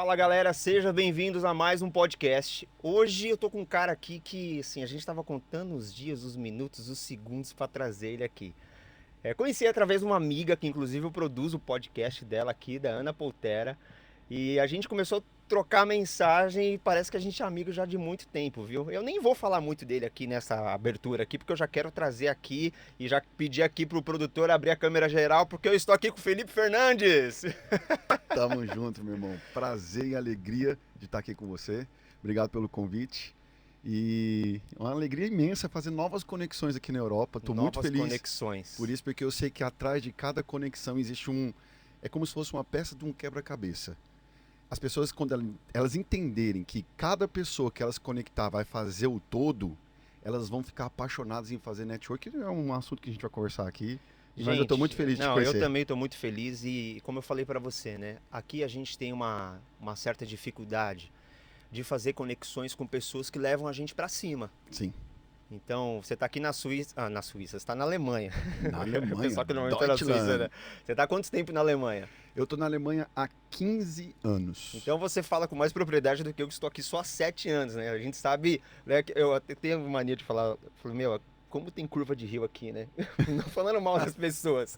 Fala galera, sejam bem-vindos a mais um podcast. Hoje eu tô com um cara aqui que, assim, a gente tava contando os dias, os minutos, os segundos pra trazer ele aqui. Conheci através de uma amiga que inclusive eu produzo o podcast dela aqui, da Ana Poltera. E a gente começou a trocar mensagem e parece que a gente é amigo já de muito tempo, viu? Eu nem vou falar muito dele aqui nessa abertura aqui, porque eu já quero trazer aqui e já pedir aqui pro produtor abrir a câmera geral, porque eu estou aqui com o Felipe Fernandes. Tamo junto, meu irmão. Prazer e alegria de estar aqui com você. Obrigado pelo convite. E uma alegria imensa fazer novas conexões aqui na Europa. Tô muito Novas feliz conexões. por isso, porque eu sei que atrás de cada conexão existe É como se fosse uma peça de um quebra-cabeça. As pessoas, quando elas entenderem que cada pessoa que elas conectar vai fazer o todo, elas vão ficar apaixonadas em fazer network. É um assunto que a gente vai conversar aqui. Mas eu tô muito feliz de te não, conhecer. eu também estou muito feliz e como eu falei para você, né? Aqui a gente tem uma certa dificuldade de fazer conexões com pessoas que levam a gente para cima. Sim. Então, você está aqui na Suíça, você está na Alemanha. Na O Alemanha, pessoal que normalmente está na Suíça, né? Você está há quanto tempo na Alemanha? Eu tô na Alemanha há 15 anos. Então você fala com mais propriedade do que eu que estou aqui só há 7 anos, né? A gente sabe, né, que eu até tenho mania de falar, meu, como tem curva de rio aqui, né? Não falando mal das pessoas.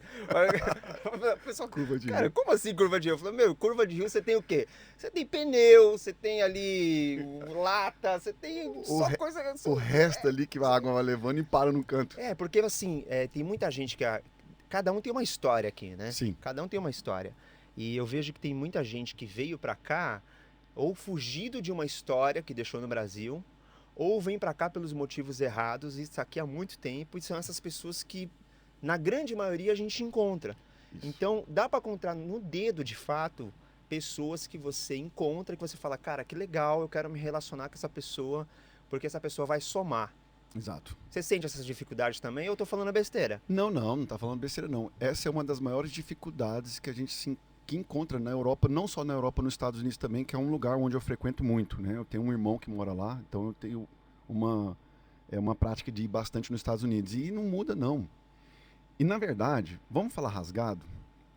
Pessoal, Curva de cara, rio. como assim curva de rio? Eu falei, meu, curva de rio você tem o quê? Você tem pneu, você tem ali lata, você tem só coisa... O resto ali que a água vai levando e para no canto. Porque assim, tem muita gente que... Cada um tem uma história aqui, né? Sim. Cada um tem uma história. E eu vejo que tem muita gente que veio pra cá ou fugido de uma história que deixou no Brasil, ou vem pra cá pelos motivos errados e está aqui há muito tempo, e são essas pessoas que, na grande maioria, a gente encontra. Isso. Então, dá pra contar no dedo, de fato, pessoas que você encontra e que você fala, cara, que legal, eu quero me relacionar com essa pessoa, porque essa pessoa vai somar. Exato. Você sente essas dificuldades também ou eu tô falando besteira? Não tá falando besteira não. Essa é uma das maiores dificuldades que a gente que encontra na Europa, não só na Europa, nos Estados Unidos também, que é um lugar onde eu frequento muito, né? Eu tenho um irmão que mora lá, então eu tenho uma prática de ir bastante nos Estados Unidos. E não muda não. E na verdade, vamos falar rasgado,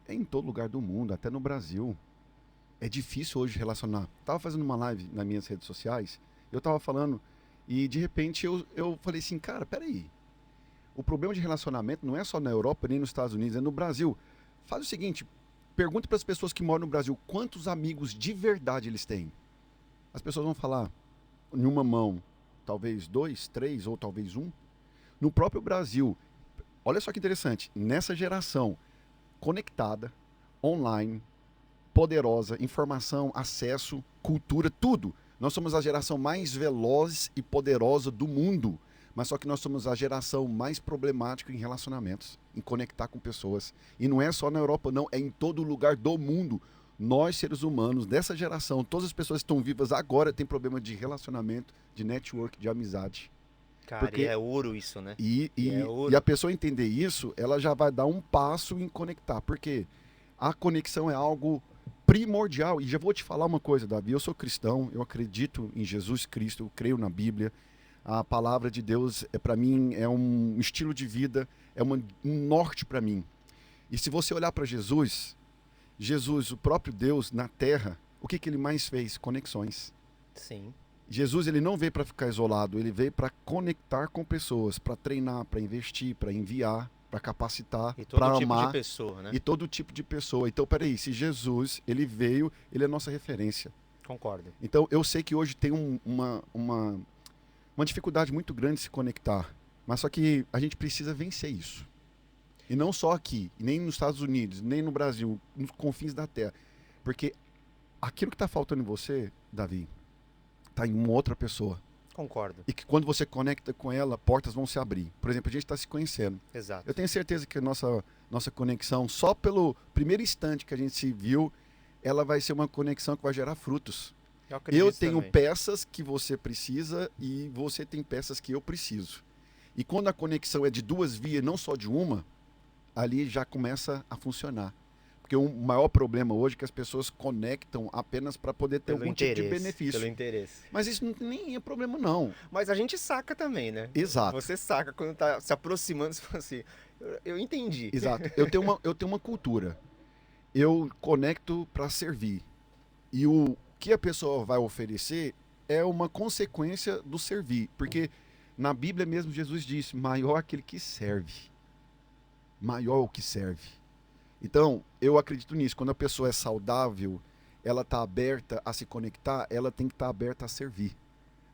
é em todo lugar do mundo, até no Brasil. É difícil hoje relacionar. Tava fazendo uma live nas minhas redes sociais, eu tava falando e de repente eu falei assim, cara, peraí. O problema de relacionamento não é só na Europa nem nos Estados Unidos, é no Brasil. Faz o seguinte, pergunta para as pessoas que moram no Brasil quantos amigos de verdade eles têm. As pessoas vão falar em uma mão, talvez 2, 3 ou talvez um. No próprio Brasil, olha só que interessante, nessa geração conectada, online, poderosa, informação, acesso, cultura, tudo. Nós somos a geração mais veloz e poderosa do mundo, mas só que nós somos a geração mais problemática em relacionamentos, em conectar com pessoas. E não é só na Europa, não, é em todo lugar do mundo. Nós, seres humanos, dessa geração, todas as pessoas que estão vivas agora têm problema de relacionamento, de network, de amizade. Cara, Porque e é ouro isso, né? É e ouro. a pessoa entender isso, ela já vai dar um passo em conectar. Porque a conexão é algo primordial. E já vou te falar uma coisa, Davi. Eu sou cristão, eu acredito em Jesus Cristo, eu creio na Bíblia. A palavra de Deus, para mim, é um estilo de vida, é um norte para mim. E se você olhar para Jesus, o próprio Deus na terra, o que ele mais fez? Conexões. Sim. Jesus, ele não veio para ficar isolado, ele veio para conectar com pessoas, para treinar, para investir, para enviar, para capacitar, E todo para tipo de amar. pessoa, né? E todo tipo de pessoa. Então, peraí, se Jesus, ele veio, ele é nossa referência. Concordo. Então, eu sei que hoje tem uma dificuldade muito grande de se conectar, mas só que a gente precisa vencer isso. E não só aqui, nem nos Estados Unidos, nem no Brasil, nos confins da Terra. Porque aquilo que está faltando em você, Davi, está em uma outra pessoa. Concordo. E que quando você conecta com ela, portas vão se abrir. Por exemplo, a gente está se conhecendo. Exato. Eu tenho certeza que a nossa conexão, só pelo primeiro instante que a gente se viu, ela vai ser uma conexão que vai gerar frutos. Eu tenho também. peças que você precisa e você tem peças que eu preciso. E quando a conexão é de duas vias, não só de uma, ali já começa a funcionar. Porque o maior problema hoje é que as pessoas conectam apenas para poder ter algum tipo de benefício. Pelo interesse. Mas isso nem é problema, não. Mas a gente saca também, né? Exato. Você saca quando tá se aproximando, você fala assim, eu entendi. Exato. Eu tenho uma cultura. Eu conecto para servir. E que a pessoa vai oferecer é uma consequência do servir. Porque na Bíblia mesmo Jesus disse, maior aquele que serve. Maior o que serve. Então, eu acredito nisso. Quando a pessoa é saudável, ela está aberta a se conectar, ela tem que estar aberta a servir,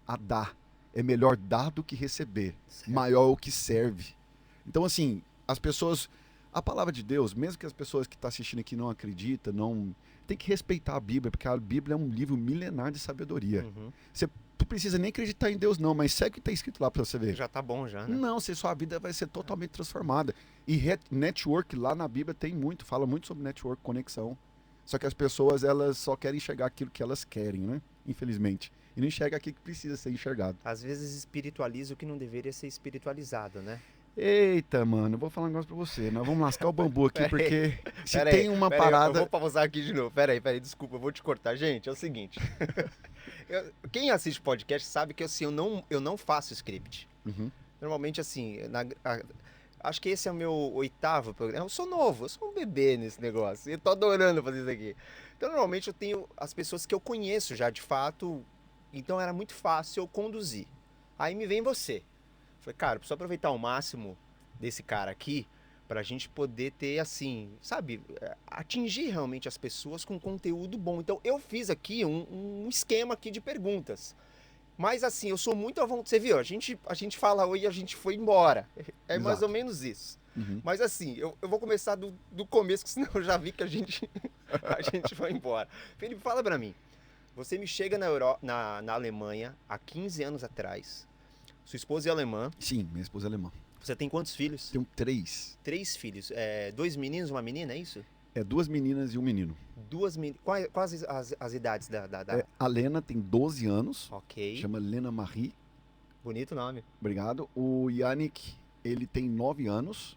a dar. É melhor dar do que receber. Certo. Maior o que serve. Então, assim, as pessoas... A palavra de Deus, mesmo que as pessoas que estão assistindo aqui não acreditam, não... tem que respeitar a Bíblia, porque a Bíblia é um livro milenar de sabedoria. Você não precisa nem acreditar em Deus, não, mas segue o que está escrito lá para você ver. Já tá bom, já, né? Não, sua vida vai ser totalmente transformada. E network lá na Bíblia tem muito, fala muito sobre network, conexão. Só que as pessoas, elas só querem enxergar aquilo que elas querem, né? Infelizmente. E não enxerga aquilo que precisa ser enxergado. Às vezes espiritualiza o que não deveria ser espiritualizado, né? Eita, mano, eu vou falar um negócio pra você. Nós vamos lascar o bambu aqui, porque se Pera tem aí, uma pera aí, parada... eu vou pausar aqui de novo. Peraí, desculpa, eu vou te cortar. Gente, é o seguinte. Quem assiste podcast sabe que assim, eu não faço script. Uhum. Normalmente, assim, acho que esse é o meu 8º programa. Eu sou novo, eu sou um bebê nesse negócio. Eu tô adorando fazer isso aqui. Então, normalmente, eu tenho as pessoas que eu conheço já de fato. Então, era muito fácil eu conduzir. Aí me vem você. Falei, cara, eu preciso aproveitar o máximo desse cara aqui pra gente poder ter, assim, sabe, atingir realmente as pessoas com conteúdo bom. Então, eu fiz aqui um esquema aqui de perguntas. Mas, assim, eu sou muito à vontade. Você viu, a gente fala oi e a gente foi embora. É mais Exato. ou menos isso. Uhum. Mas, assim, eu vou começar do começo, que senão eu já vi que a gente vai embora. Felipe, fala pra mim. Você me chega na Alemanha há 15 anos atrás. Sua esposa é alemã. Sim, minha esposa é alemã. Você tem quantos filhos? Tenho 3. 3 filhos. 2 meninos e uma menina, é isso? É 2 meninas e um menino. 2 meninas. Quais as idades da... A Lena tem 12 anos. Ok. Chama Lena Marie. Bonito nome. Obrigado. O Yannick, ele tem 9 anos.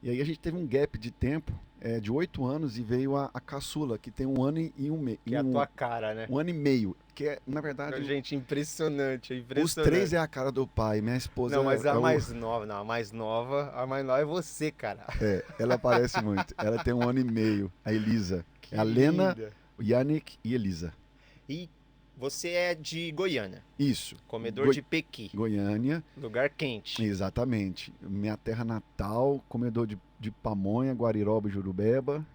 E aí a gente teve um gap de tempo de 8 anos e veio a caçula, que tem 1 ano e um meio. Que é a tua cara, né? 1 ano e meio. Que é, na verdade... Gente, impressionante, Os 3 é a cara do pai. Minha esposa... Não, mas a mais nova. nova, a mais nova é você, cara. Ela parece muito. Ela tem 1 ano e meio. A Elisa. Que É a Lena, linda. o Yannick e Elisa. E você é de Goiânia, Isso. comedor de pequi, Goiânia. lugar quente. Exatamente. Minha terra natal, comedor de pamonha, guariroba e jurubeba.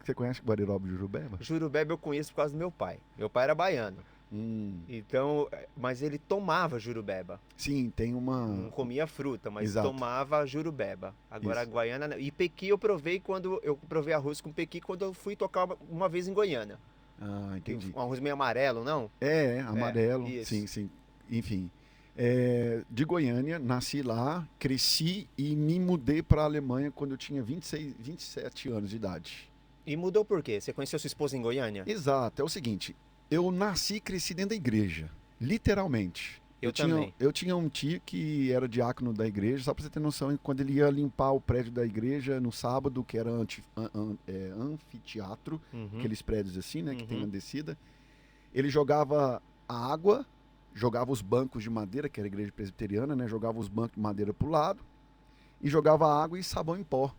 Você conhece guariroba e jurubeba? Jurubeba eu conheço por causa do meu pai. Meu pai era baiano. Então, mas ele tomava jurubeba. Sim, tem uma... Não comia fruta, mas Exato. tomava jurubeba. Agora a Isso. Guaiana... E pequi eu provei arroz com pequi quando eu fui tocar uma vez em Goiânia. Ah, entendi. Um arroz meio amarelo, não? Amarelo. isso. Sim, sim. Enfim. De Goiânia, nasci lá, cresci e me mudei para a Alemanha quando eu tinha 27 anos de idade. E mudou por quê? Você conheceu sua esposa em Goiânia? Exato, é o seguinte, eu nasci e cresci dentro da igreja, literalmente. Também. Eu tinha um tio que era diácono da igreja, só para você ter noção, quando ele ia limpar o prédio da igreja no sábado, que era anfiteatro, aqueles prédios assim, né, que tem uma descida, ele jogava a água, jogava os bancos de madeira, que era a igreja presbiteriana, né, jogava os bancos de madeira pro lado, e jogava água e sabão em pó.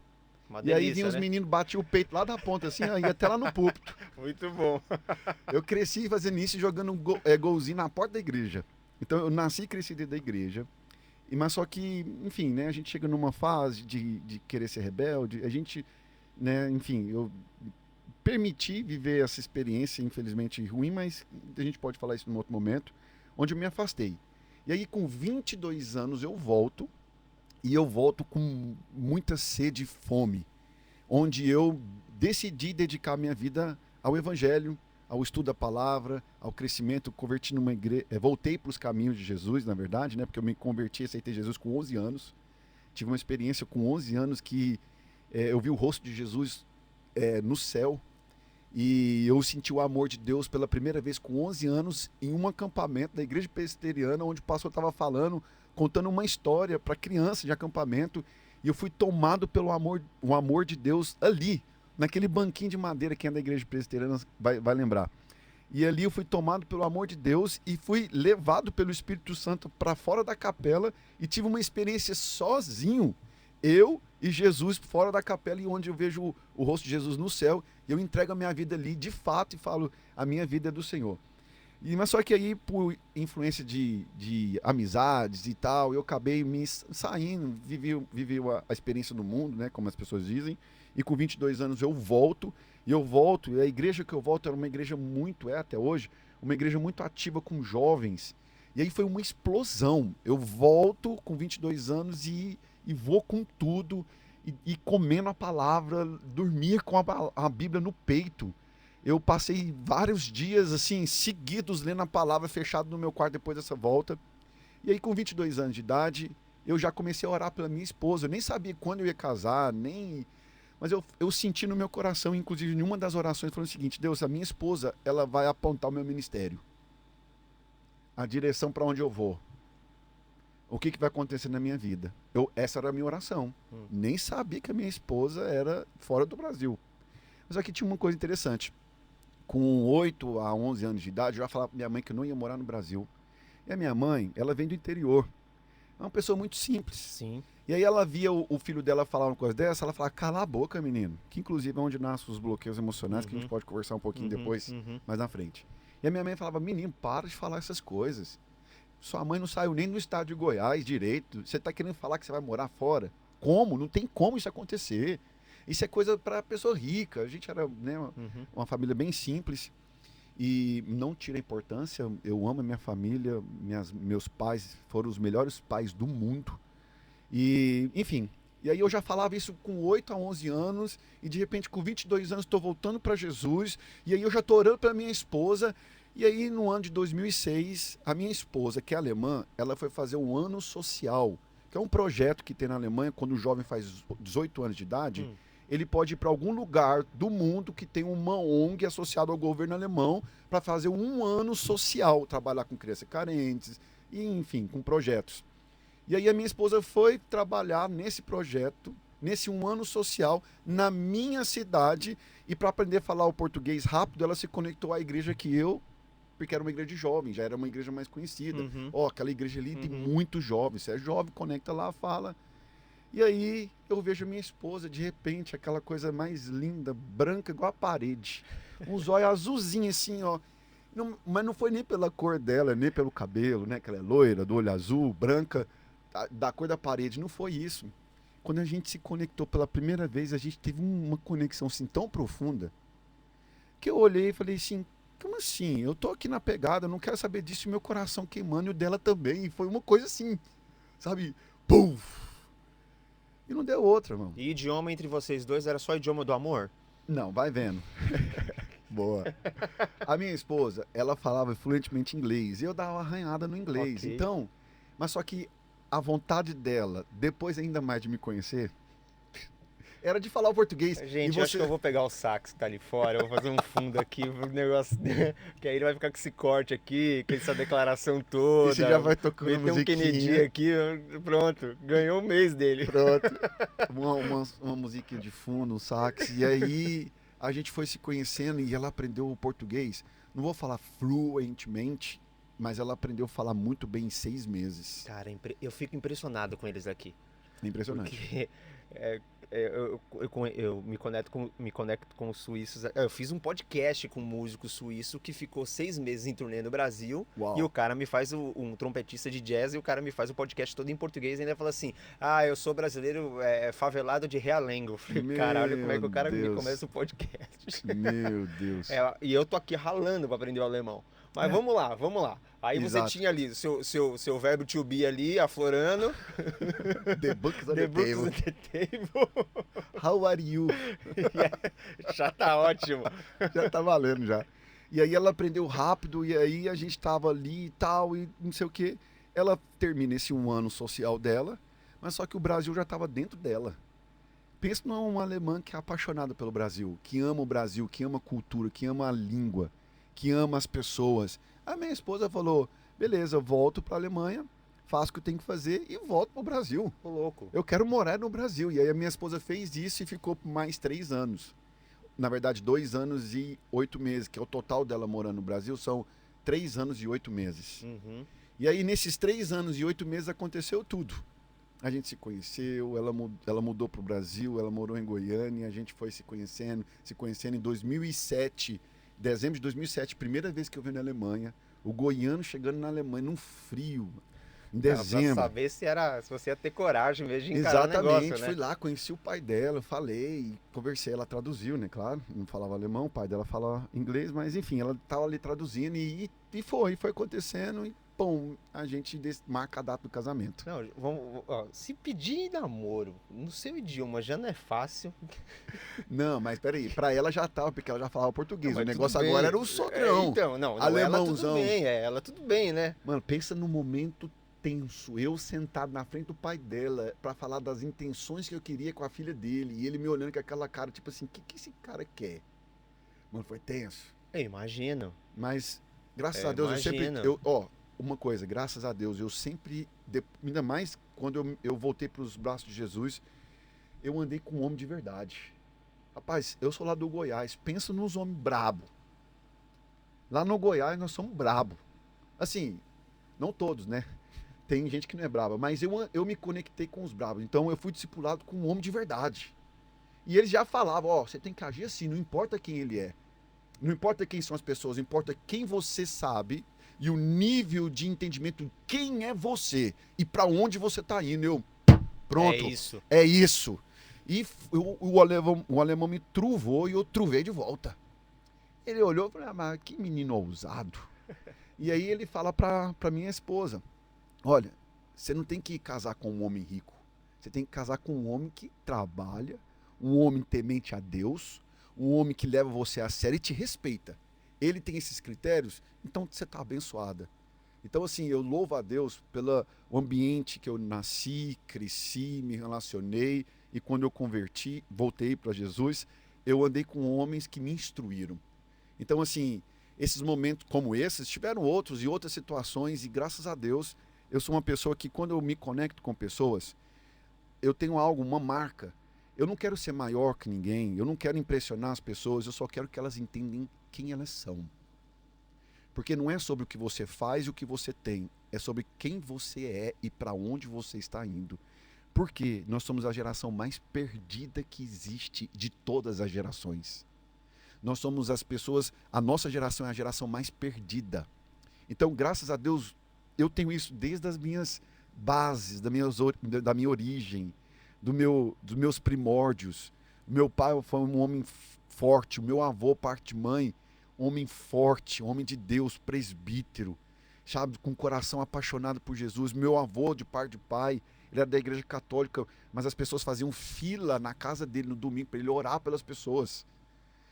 Uma E delícia, aí vinha os né? meninos, batiam o peito lá da ponta, assim, ó, ia até lá no púlpito. Muito bom. Eu cresci fazendo isso e jogando golzinho na porta da igreja. Então eu nasci e cresci dentro da igreja. Mas só que, enfim, né, a gente chega numa fase de querer ser rebelde. A gente, né, enfim, eu permiti viver essa experiência, infelizmente ruim, mas a gente pode falar isso num outro momento, onde eu me afastei. E aí com 22 anos eu volto. E eu volto com muita sede e fome, onde eu decidi dedicar minha vida ao evangelho, ao estudo da palavra, ao crescimento, converti numa igreja, voltei para os caminhos de Jesus, na verdade, né, porque eu me converti, aceitei Jesus com 11 anos, tive uma experiência com 11 anos que eu vi o rosto de Jesus no céu, e eu senti o amor de Deus pela primeira vez com 11 anos em um acampamento da igreja presbiteriana, onde o pastor estava contando uma história para criança de acampamento, e eu fui tomado pelo o amor de Deus ali, naquele banquinho de madeira que é da igreja presbiteriana, vai lembrar. E ali eu fui tomado pelo amor de Deus e fui levado pelo Espírito Santo para fora da capela e tive uma experiência sozinho, eu e Jesus fora da capela, e onde eu vejo o rosto de Jesus no céu, e eu entrego a minha vida ali de fato e falo, a minha vida é do Senhor. Mas só que aí, por influência de amizades e tal, eu acabei me saindo, vivi a experiência do mundo, né, como as pessoas dizem, e com 22 anos eu volto, e a igreja que eu volto era uma igreja muito, até hoje, uma igreja muito ativa com jovens, e aí foi uma explosão. Eu volto com 22 anos e vou com tudo, e comendo a palavra, dormir com a Bíblia no peito. Eu passei vários dias assim seguidos lendo a palavra, fechado no meu quarto depois dessa volta. E aí com 22 anos de idade, eu já comecei a orar pela minha esposa. Eu nem sabia quando eu ia casar, nem... Mas eu senti no meu coração, inclusive em uma das orações, falando o seguinte: Deus, a minha esposa, ela vai apontar o meu ministério, a direção para onde eu vou. O que vai acontecer na minha vida? Essa era a minha oração. Nem sabia que a minha esposa era fora do Brasil. Mas aqui tinha uma coisa interessante. Com 8 a 11 anos de idade, eu já falava pra minha mãe que eu não ia morar no Brasil. E a minha mãe, ela vem do interior. É uma pessoa muito simples. Sim. E aí ela via o filho dela falar uma coisa dessa, ela falava, cala a boca, menino. Que inclusive é onde nascem os bloqueios emocionais, que a gente pode conversar um pouquinho depois, mais na frente. E a minha mãe falava, menino, para de falar essas coisas. Sua mãe não saiu nem do estado de Goiás direito. Você está querendo falar que você vai morar fora? Como? Não tem como isso acontecer. Isso é coisa para pessoa rica. A gente era, né, uma família bem simples e não tira a importância. Eu amo a minha família, meus pais foram os melhores pais do mundo. E, enfim, e aí eu já falava isso com 8 a 11 anos e de repente com 22 anos estou voltando para Jesus e aí eu já estou orando para minha esposa. E aí no ano de 2006, a minha esposa, que é alemã, ela foi fazer um ano social, que é um projeto que tem na Alemanha quando o jovem faz 18 anos de idade. Ele pode ir para algum lugar do mundo que tem uma ONG associada ao governo alemão para fazer um ano social, trabalhar com crianças carentes, e, enfim, com projetos. E aí a minha esposa foi trabalhar nesse projeto, nesse um ano social, na minha cidade, e para aprender a falar o português rápido, ela se conectou à igreja que eu, porque era uma igreja de jovens, já era uma igreja mais conhecida. Aquela igreja ali tem muitos jovens, você é jovem, conecta lá, fala... E aí eu vejo a minha esposa, de repente, aquela coisa mais linda, branca igual a parede. Uns olhos azulzinhos assim, ó. Mas não foi nem pela cor dela, nem pelo cabelo, né? Que ela é loira, do olho azul, branca, da cor da parede. Não foi isso. Quando a gente se conectou pela primeira vez, a gente teve uma conexão assim tão profunda, que eu olhei e falei assim, como assim? Eu tô aqui na pegada, eu não quero saber disso, meu coração queimando e o dela também. E foi uma coisa assim, sabe? Pum! E não deu outra, mano. E idioma entre vocês dois era só idioma do amor? Não, vai vendo. Boa. A minha esposa, ela falava fluentemente inglês e eu dava uma arranhada no inglês. Ok. Então, mas só que a vontade dela, depois ainda mais de me conhecer, era de falar o português. Gente, eu acho que eu vou pegar o sax que tá ali fora, eu vou fazer um fundo aqui, um negócio, que aí ele vai ficar com esse corte aqui, com essa declaração toda. E você já vai tocando meter um musiquinha. Kennedy aqui, pronto, ganhou um mês dele. Pronto. Uma musiquinha de fundo, um sax. E aí a gente foi se conhecendo e ela aprendeu o português. Não vou falar fluentemente, mas ela aprendeu a falar muito bem em 6 meses. Cara, eu fico impressionado com eles aqui. Impressionante. Porque eu me conecto com os suíços. Eu fiz um podcast com um músico suíço que ficou 6 meses em turnê no Brasil. Uau. E o cara me faz um trompetista de jazz e o cara me faz o podcast todo em português e ainda fala assim: ah, eu sou brasileiro favelado de Realengo. Eu falei, caralho, como é que o cara me começa o podcast? Meu Deus. E eu tô aqui ralando pra aprender o alemão. Mas vamos lá. Aí Exato. você tinha ali seu verbo to be ali, aflorando. The books on The the books table. on the table. How are you? Já tá ótimo. Já tá valendo já. E aí ela aprendeu rápido, e aí a gente tava ali e tal, e não sei o quê. Ela termina esse um ano social dela, mas só que o Brasil já tava dentro dela. Pensa numa alemã que é apaixonada pelo Brasil, que ama o Brasil, que ama a cultura, que ama a língua, que ama as pessoas. A minha esposa falou, beleza, eu volto pra Alemanha, faço o que eu tenho que fazer e volto pro Brasil. Ô, louco. Eu quero morar no Brasil. E aí a minha esposa fez isso e ficou por mais 3 anos. Na verdade, 2 anos e 8 meses, que é o total dela morando no Brasil, são 3 anos e 8 meses. E aí, nesses 3 anos e 8 meses, aconteceu tudo. A gente se conheceu, ela mudou para o Brasil, ela morou em Goiânia, a gente foi se conhecendo em 2007, dezembro de 2007, primeira vez que eu vim na Alemanha, O goiano chegando na Alemanha, num frio, em Pra dezembro. saber se você ia ter coragem mesmo de encarar o negócio, Exatamente, né? fui lá, conheci o pai dela, falei, conversei, ela traduziu, né, claro, não falava alemão, o pai dela fala inglês, mas enfim, ela tava ali traduzindo e foi acontecendo e, bom, a gente marca a data do casamento. Não, ó, se pedir namoro no seu idioma já não é fácil. Não, mas peraí, pra ela já tava, porque ela já falava Não, português, o mas tudo negócio bem. agora era o sogrão, Então, não, ela tudo alemãozão. bem, ela tudo bem, né? Mano, pensa no momento tenso, eu sentado na frente do pai dela pra falar das intenções que eu queria com a filha dele, e ele me olhando com aquela cara, tipo assim, o que esse cara quer? Mano, foi tenso. Eu imagino. Mas, graças Eu a Deus, eu sempre. imagino. Uma coisa, graças a Deus, eu sempre. Ainda mais quando eu voltei para os braços de Jesus, eu andei com um homem de verdade. Rapaz, eu sou lá do Goiás, pensa nos homens brabo. Lá no Goiás nós somos brabo. Assim, não todos, né? Tem gente que não é braba, mas eu me conectei com os bravos. Então eu fui discipulado com um homem de verdade. E eles já falavam, ó, você tem que agir assim, não importa quem ele é. Não importa quem são as pessoas, importa quem você sabe e o nível de entendimento de quem é você e para onde você tá indo. É Pronto, isso. é isso. E o alemão me truvou e eu truvei de volta. Ele olhou e falou, mas que menino ousado. E aí ele fala pra minha esposa, olha, você não tem que casar com um homem rico, você tem que casar com um homem que trabalha, um homem temente a Deus, um homem que leva você a sério e te respeita. Ele tem esses critérios, então você está abençoada. Então, assim, eu louvo a Deus pelo ambiente que eu nasci, cresci, me relacionei, e quando eu converti, voltei para Jesus, eu andei com homens que me instruíram. Então, assim, esses momentos como esses, tiveram outros e outras situações, e graças a Deus, eu sou uma pessoa que quando eu me conecto com pessoas, eu tenho algo, uma marca. Eu não quero ser maior que ninguém, eu não quero impressionar as pessoas, eu só quero que elas entendam quem elas são. Porque não é sobre o que você faz e o que você tem, é sobre quem você é e para onde você está indo. Porque nós somos a geração mais perdida que existe de todas as gerações. Nós somos as pessoas, a nossa geração é a geração mais perdida. Então, graças a Deus, eu tenho isso desde as minhas bases, da minha origem, dos meus primórdios. Meu pai foi um homem forte, o meu avô, parte de mãe, homem forte, homem de Deus, presbítero, sabe, com o coração apaixonado por Jesus. Meu avô, de parte de pai, ele era da igreja católica, mas as pessoas faziam fila na casa dele no domingo para ele orar pelas pessoas.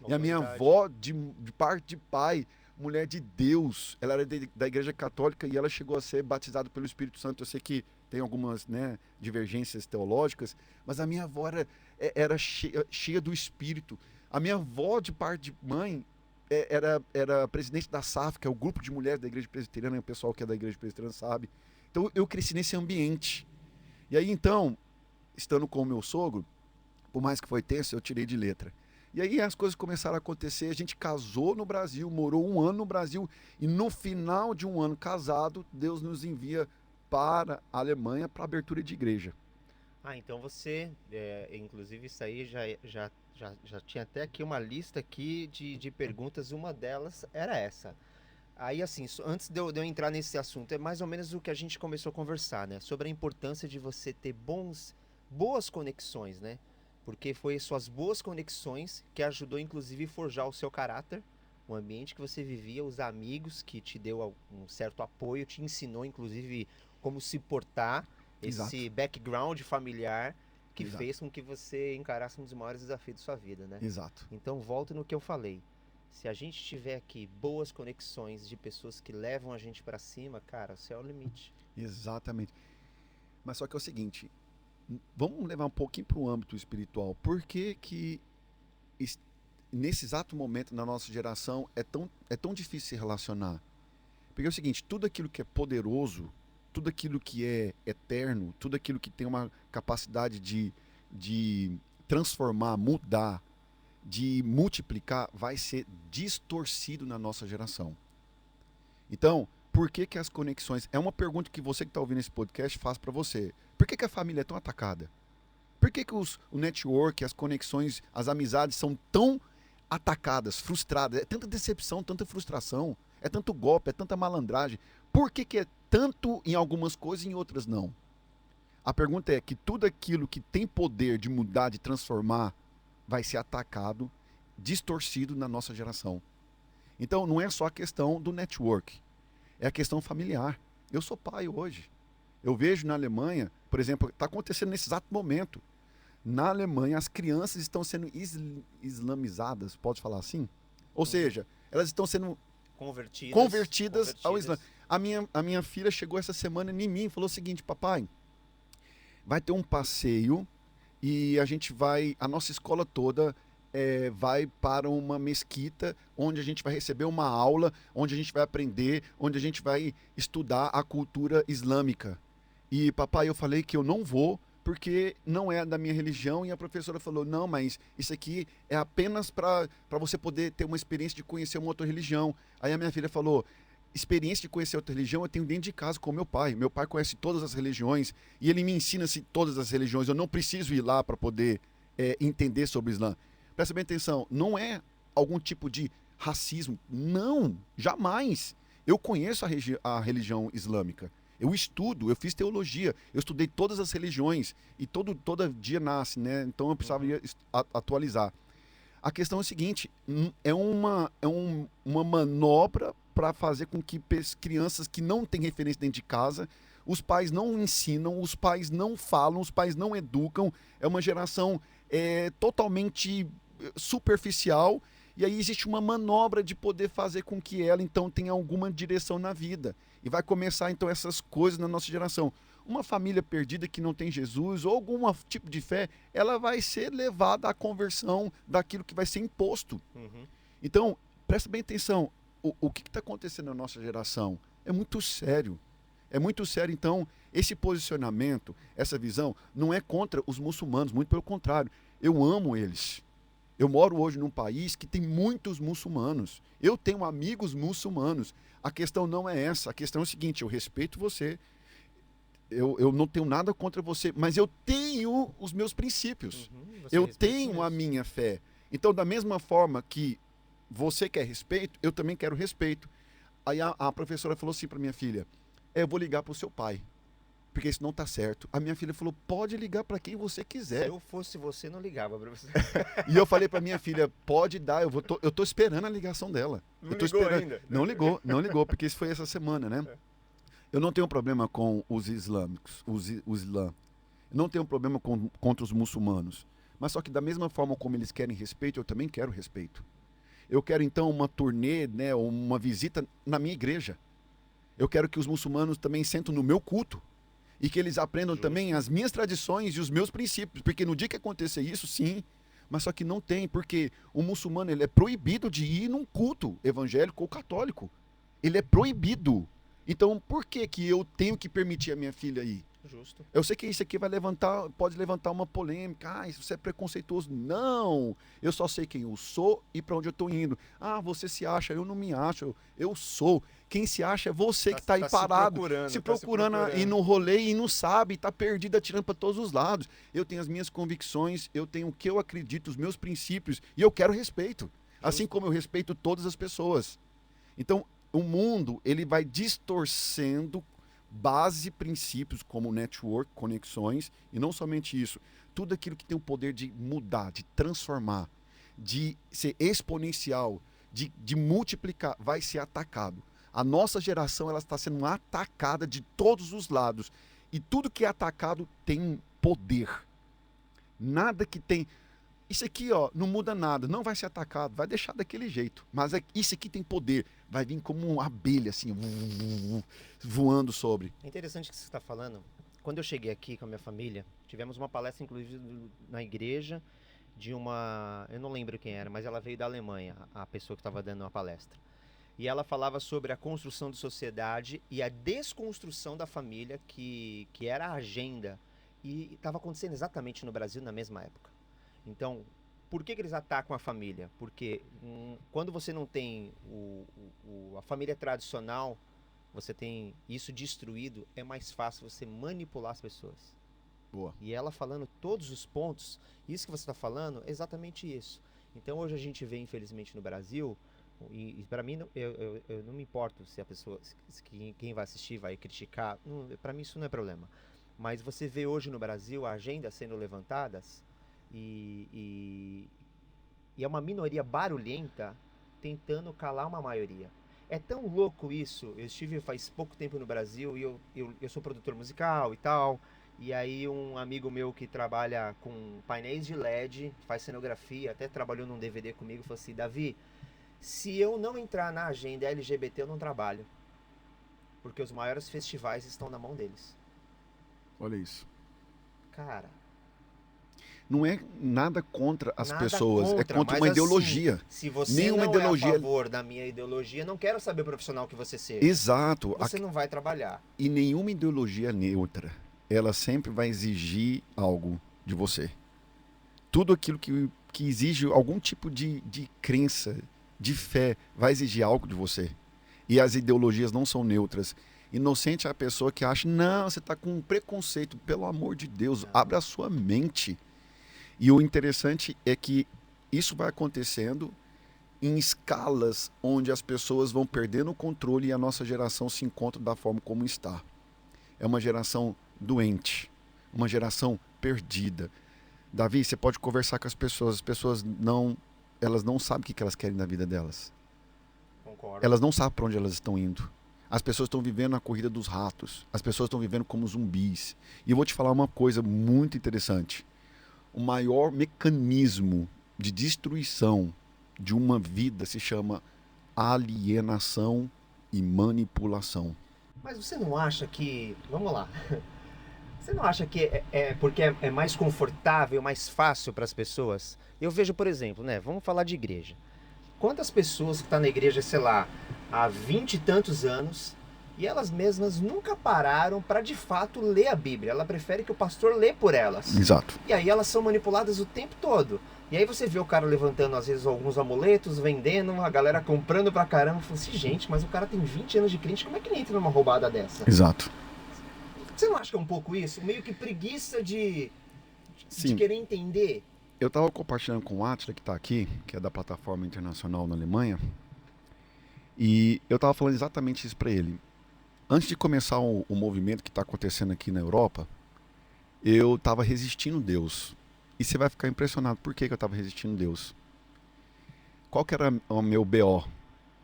E a minha avó, de parte de pai, mulher de Deus, ela era da igreja católica e ela chegou a ser batizada pelo Espírito Santo. Eu sei que tem algumas, né, divergências teológicas, mas a minha avó era cheia do Espírito. A minha avó, de parte de mãe, era presidente da SAF, que é o grupo de mulheres da igreja presbiteriana, o pessoal que é da igreja presbiteriana sabe. Então eu cresci nesse ambiente. E aí então, estando com o meu sogro, por mais que foi tenso, eu tirei de letra. E aí as coisas começaram a acontecer, a gente casou no Brasil, morou um ano no Brasil, e no final de um ano casado, Deus nos envia para a Alemanha para abertura de igreja. Ah, então você, inclusive isso aí já tinha até aqui uma lista aqui de perguntas, uma delas era essa. Aí assim, antes de eu entrar nesse assunto, é mais ou menos o que a gente começou a conversar, né? Sobre a importância de você ter boas conexões, né? Porque foi suas boas conexões que ajudou inclusive a forjar o seu caráter, o ambiente que você vivia, os amigos que te deu um certo apoio, te ensinou inclusive como se portar, Exato. esse background familiar que Exato. fez com que você encarasse um dos maiores desafios da sua vida, né? Exato. Então volto no que eu falei. Se a gente tiver aqui boas conexões de pessoas que levam a gente pra cima, cara, o céu é o limite. Exatamente. Mas só que é o seguinte, vamos levar um pouquinho para o âmbito espiritual. Por que nesse exato momento na nossa geração é tão difícil se relacionar? Porque é o seguinte, tudo aquilo que é poderoso, tudo aquilo que é eterno, tudo aquilo que tem uma capacidade de transformar, mudar, de multiplicar, vai ser distorcido na nossa geração. Então, por que as conexões... É uma pergunta que você que está ouvindo esse podcast faz para você. Por que a família é tão atacada? Por que o network, as conexões, as amizades são tão atacadas, frustradas? É tanta decepção, tanta frustração. é tanto golpe, é tanta malandragem. Por que que é tanto em algumas coisas e em outras não? A pergunta é que tudo aquilo que tem poder de mudar, de transformar, vai ser atacado, distorcido na nossa geração. Então não é só a questão do network, é a questão familiar. Eu sou pai hoje. Eu vejo na Alemanha, por exemplo, está acontecendo nesse exato momento. Na Alemanha, as crianças estão sendo islamizadas, pode falar assim? Ou seja, elas estão sendo convertidas ao Islã. A minha filha chegou essa semana em mim e falou o seguinte: papai, vai ter um passeio e a nossa escola toda vai para uma mesquita onde a gente vai receber uma aula, onde a gente vai aprender, onde a gente vai estudar a cultura islâmica. E papai, eu falei que eu não vou porque não é da minha religião, e a professora falou, não, mas isso aqui é apenas para você poder ter uma experiência de conhecer uma outra religião. Aí a minha filha falou, experiência de conhecer outra religião eu tenho dentro de casa com meu pai conhece todas as religiões, e ele me ensina todas as religiões, eu não preciso ir lá para poder entender sobre o Islã. Presta bem atenção, não é algum tipo de racismo, não, jamais. Eu conheço a religião islâmica. Eu estudo, eu fiz teologia, eu estudei todas as religiões e todo dia nasce, né? Então eu precisava atualizar. A questão é o seguinte, é uma manobra para fazer com que crianças que não têm referência dentro de casa, os pais não ensinam, os pais não falam, os pais não educam, é uma geração totalmente superficial, e aí existe uma manobra de poder fazer com que ela então tenha alguma direção na vida. E vai começar então essas coisas na nossa geração. Uma família perdida que não tem Jesus ou algum tipo de fé, ela vai ser levada à conversão daquilo que vai ser imposto. Então, presta bem atenção, o que está acontecendo na nossa geração é muito sério. É muito sério, então, esse posicionamento, essa visão, não é contra os muçulmanos, muito pelo contrário. Eu amo eles. Eu moro hoje num país que tem muitos muçulmanos. Eu tenho amigos muçulmanos. A questão não é essa. A questão é o seguinte, eu respeito você, eu não tenho nada contra você, mas eu tenho os meus princípios. Eu tenho a minha fé. Então, da mesma forma que você quer respeito, eu também quero respeito. Aí a professora falou assim para minha filha, eu vou ligar para o seu pai, porque isso não está certo. A minha filha falou, pode ligar para quem você quiser. Se eu fosse você, não ligava para você. E eu falei para minha filha, pode dar, eu tô esperando a ligação dela. Não ligou ainda? Não ligou, porque isso foi essa semana, né? Eu não tenho problema com os islâmicos, os islã. Eu não tenho problema contra os muçulmanos. Mas só que da mesma forma como eles querem respeito, eu também quero respeito. Eu quero então uma turnê, né, uma visita na minha igreja. Eu quero que os muçulmanos também sentam no meu culto. E que eles aprendam também as minhas tradições e os meus princípios. Porque no dia que acontecer isso, sim. Mas só que não tem, porque o muçulmano ele é proibido de ir num culto evangélico ou católico. Ele é proibido. Então por que eu tenho que permitir a minha filha ir? Justo. Eu sei que isso aqui pode levantar uma polêmica. Isso é preconceituoso. Não! Eu só sei quem eu sou e para onde eu estou indo. Você se acha, eu não me acho. Eu sou. Quem se acha é você que está aí parado, se procurando ir no rolê e não sabe, está perdido, atirando para todos os lados. Eu tenho as minhas convicções, eu tenho o que eu acredito, os meus princípios, e eu quero respeito. Assim como eu respeito todas as pessoas. Então, o mundo, ele vai distorcendo base e princípios como network, conexões, e não somente isso, tudo aquilo que tem o poder de mudar, de transformar, de ser exponencial, de multiplicar, vai ser atacado. A nossa geração ela está sendo atacada de todos os lados, e tudo que é atacado tem poder. Nada que tem... Isso aqui não muda nada, não vai ser atacado, vai deixar daquele jeito. Mas isso aqui tem poder, vai vir como uma abelha, assim, voando sobre. É interessante o que você está falando. Quando eu cheguei aqui com a minha família, tivemos uma palestra, inclusive, na igreja de uma... Eu não lembro quem era, mas ela veio da Alemanha, a pessoa que estava dando a palestra. E ela falava sobre a construção de sociedade e a desconstrução da família, que era a agenda. E estava acontecendo exatamente no Brasil na mesma época. Então, por que eles atacam a família? Porque quando você não tem a família tradicional, você tem isso destruído, é mais fácil você manipular as pessoas. Boa. E ela falando todos os pontos, isso que você está falando, é exatamente isso. Então hoje a gente vê, infelizmente, no Brasil, E para mim, eu não me importo se a pessoa, quem vai assistir vai criticar. Para mim isso não é problema. Mas você vê hoje no Brasil agendas sendo levantadas e, e, e é uma minoria barulhenta tentando calar uma maioria. É tão louco isso. Eu estive faz pouco tempo no Brasil e eu sou produtor musical e tal. E aí um amigo meu que trabalha com painéis de LED, faz cenografia, até trabalhou num DVD comigo, falou assim, Davi, se eu não entrar na agenda LGBT, eu não trabalho. Porque os maiores festivais estão na mão deles. Olha isso. Cara, Não é nada contra as nada pessoas, é contra mas uma assim, ideologia. se você Nenhuma não é a ideologia. favor da minha ideologia, não quero saber o profissional que você seja. Exato. Você não vai trabalhar. E nenhuma ideologia neutra. Ela sempre vai exigir algo de você. Tudo aquilo que exige algum tipo de crença, de fé, vai exigir algo de você. E as ideologias não são neutras. Inocente é a pessoa que acha, não, você está com um preconceito. Pelo amor de Deus, abra a sua mente. E o interessante é que isso vai acontecendo em escalas onde as pessoas vão perdendo o controle e a nossa geração se encontra da forma como está. É uma geração doente, uma geração perdida. Davi, você pode conversar com as pessoas elas não sabem o que elas querem da vida delas. Concordo. Elas não sabem para onde elas estão indo. As pessoas estão vivendo a corrida dos ratos. As pessoas estão vivendo como zumbis. E eu vou te falar uma coisa muito interessante. O maior mecanismo de destruição de uma vida se chama alienação e manipulação. Mas você não acha que. Vamos lá. Você não acha que é porque é mais confortável, mais fácil para as pessoas? Eu vejo, por exemplo, né? Vamos falar de igreja. Quantas pessoas que estão na igreja, sei lá, há 20 e tantos anos, e elas mesmas nunca pararam para de fato ler a Bíblia. Ela prefere que o pastor lê por elas. Exato. E aí elas são manipuladas o tempo todo. E aí você vê o cara levantando, às vezes, alguns amuletos, vendendo, a galera comprando pra caramba. Fala assim, gente, mas o cara tem 20 anos de crente, como é que ele entra numa roubada dessa? Exato. Você não acha que é um pouco isso? Meio que preguiça de Sim. querer entender? Eu estava compartilhando com o Atila, que está aqui, que é da plataforma internacional na Alemanha, e eu estava falando exatamente isso para ele. Antes de começar o movimento que está acontecendo aqui na Europa, eu estava resistindo a Deus. E você vai ficar impressionado por que eu estava resistindo a Deus. Qual que era o meu BO,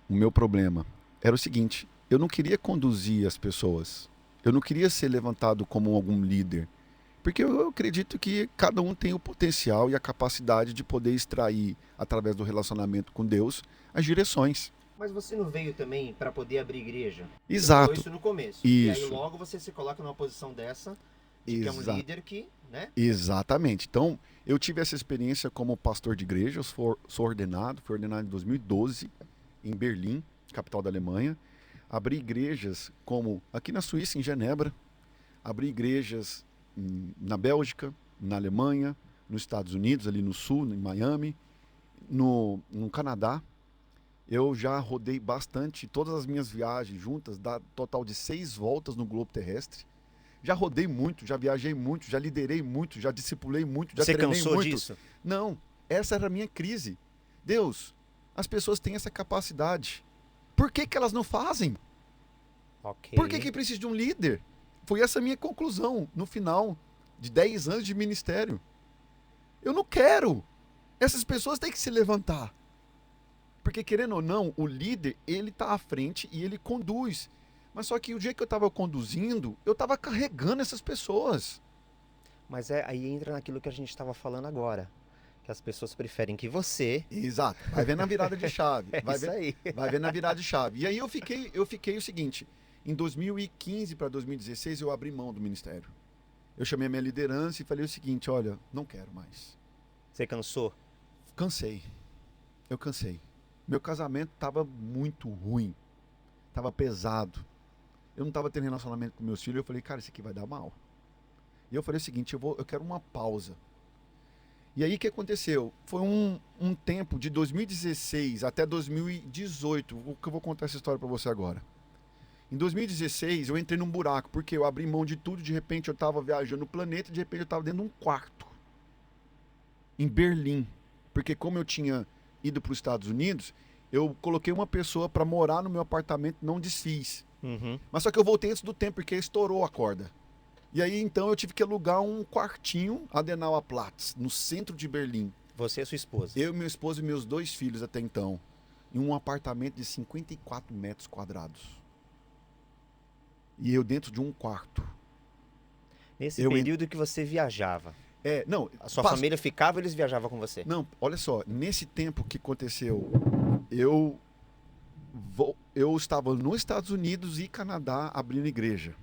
o meu problema? Era o seguinte, eu não queria conduzir as pessoas. Eu não queria ser levantado como algum líder. Porque eu acredito que cada um tem o potencial e a capacidade de poder extrair, através do relacionamento com Deus, as direções. Mas você não veio também para poder abrir igreja? Exato. Você falou isso no começo. Isso. E aí logo você se coloca numa posição dessa, de que é um líder que, né? Exatamente. Então, eu tive essa experiência como pastor de igreja, fui ordenado em 2012, em Berlim, capital da Alemanha. Abri igrejas como aqui na Suíça, em Genebra, abri igrejas na Bélgica, na Alemanha, nos Estados Unidos, ali no sul, em Miami, no Canadá. Eu já rodei bastante, todas as minhas viagens juntas, dá total de 6 voltas no globo terrestre. Já rodei muito, já viajei muito, já liderei muito, já discipulei muito, já treinei muito. Você cansou disso? Não, essa era a minha crise. Deus, as pessoas têm essa capacidade. Por que elas não fazem? Okay. Por que precisa de um líder? Foi essa a minha conclusão no final de 10 anos de ministério. Eu não quero. Essas pessoas têm que se levantar. Porque, querendo ou não, o líder, ele está à frente e ele conduz. Mas só que o dia que eu estava conduzindo, eu estava carregando essas pessoas. Mas aí entra naquilo que a gente estava falando agora. Que as pessoas preferem que você... Exato. Vai ver na virada de chave. Isso aí. Vai ver na virada de chave. E aí eu fiquei o seguinte... Em 2015 para 2016, eu abri mão do ministério. Eu chamei a minha liderança e falei o seguinte, olha, não quero mais. Você cansou? Cansei. Eu cansei. Meu casamento estava muito ruim. Estava pesado. Eu não estava tendo relacionamento com meus filhos. Eu falei, cara, isso aqui vai dar mal. E eu falei o seguinte, eu quero uma pausa. E aí o que aconteceu? Foi um tempo de 2016 até 2018. Que eu vou contar essa história para você agora. Em 2016, eu entrei num buraco, porque eu abri mão de tudo, de repente eu estava viajando no planeta, de repente eu estava dentro de um quarto, em Berlim. Porque como eu tinha ido para os Estados Unidos, eu coloquei uma pessoa para morar no meu apartamento, não desfiz. Uhum. Mas só que eu voltei antes do tempo, porque estourou a corda. E aí, então, eu tive que alugar um quartinho, Adenauer Platz, no centro de Berlim. Você e sua esposa. Eu, minha esposa e meus 2 filhos até então. Em um apartamento de 54 metros quadrados. E eu dentro de um quarto. Nesse Eu período que você viajava, não, a sua família ficava ou eles viajavam com você? Não, olha só, nesse tempo que aconteceu, eu eu estava nos Estados Unidos e Canadá abrindo igreja.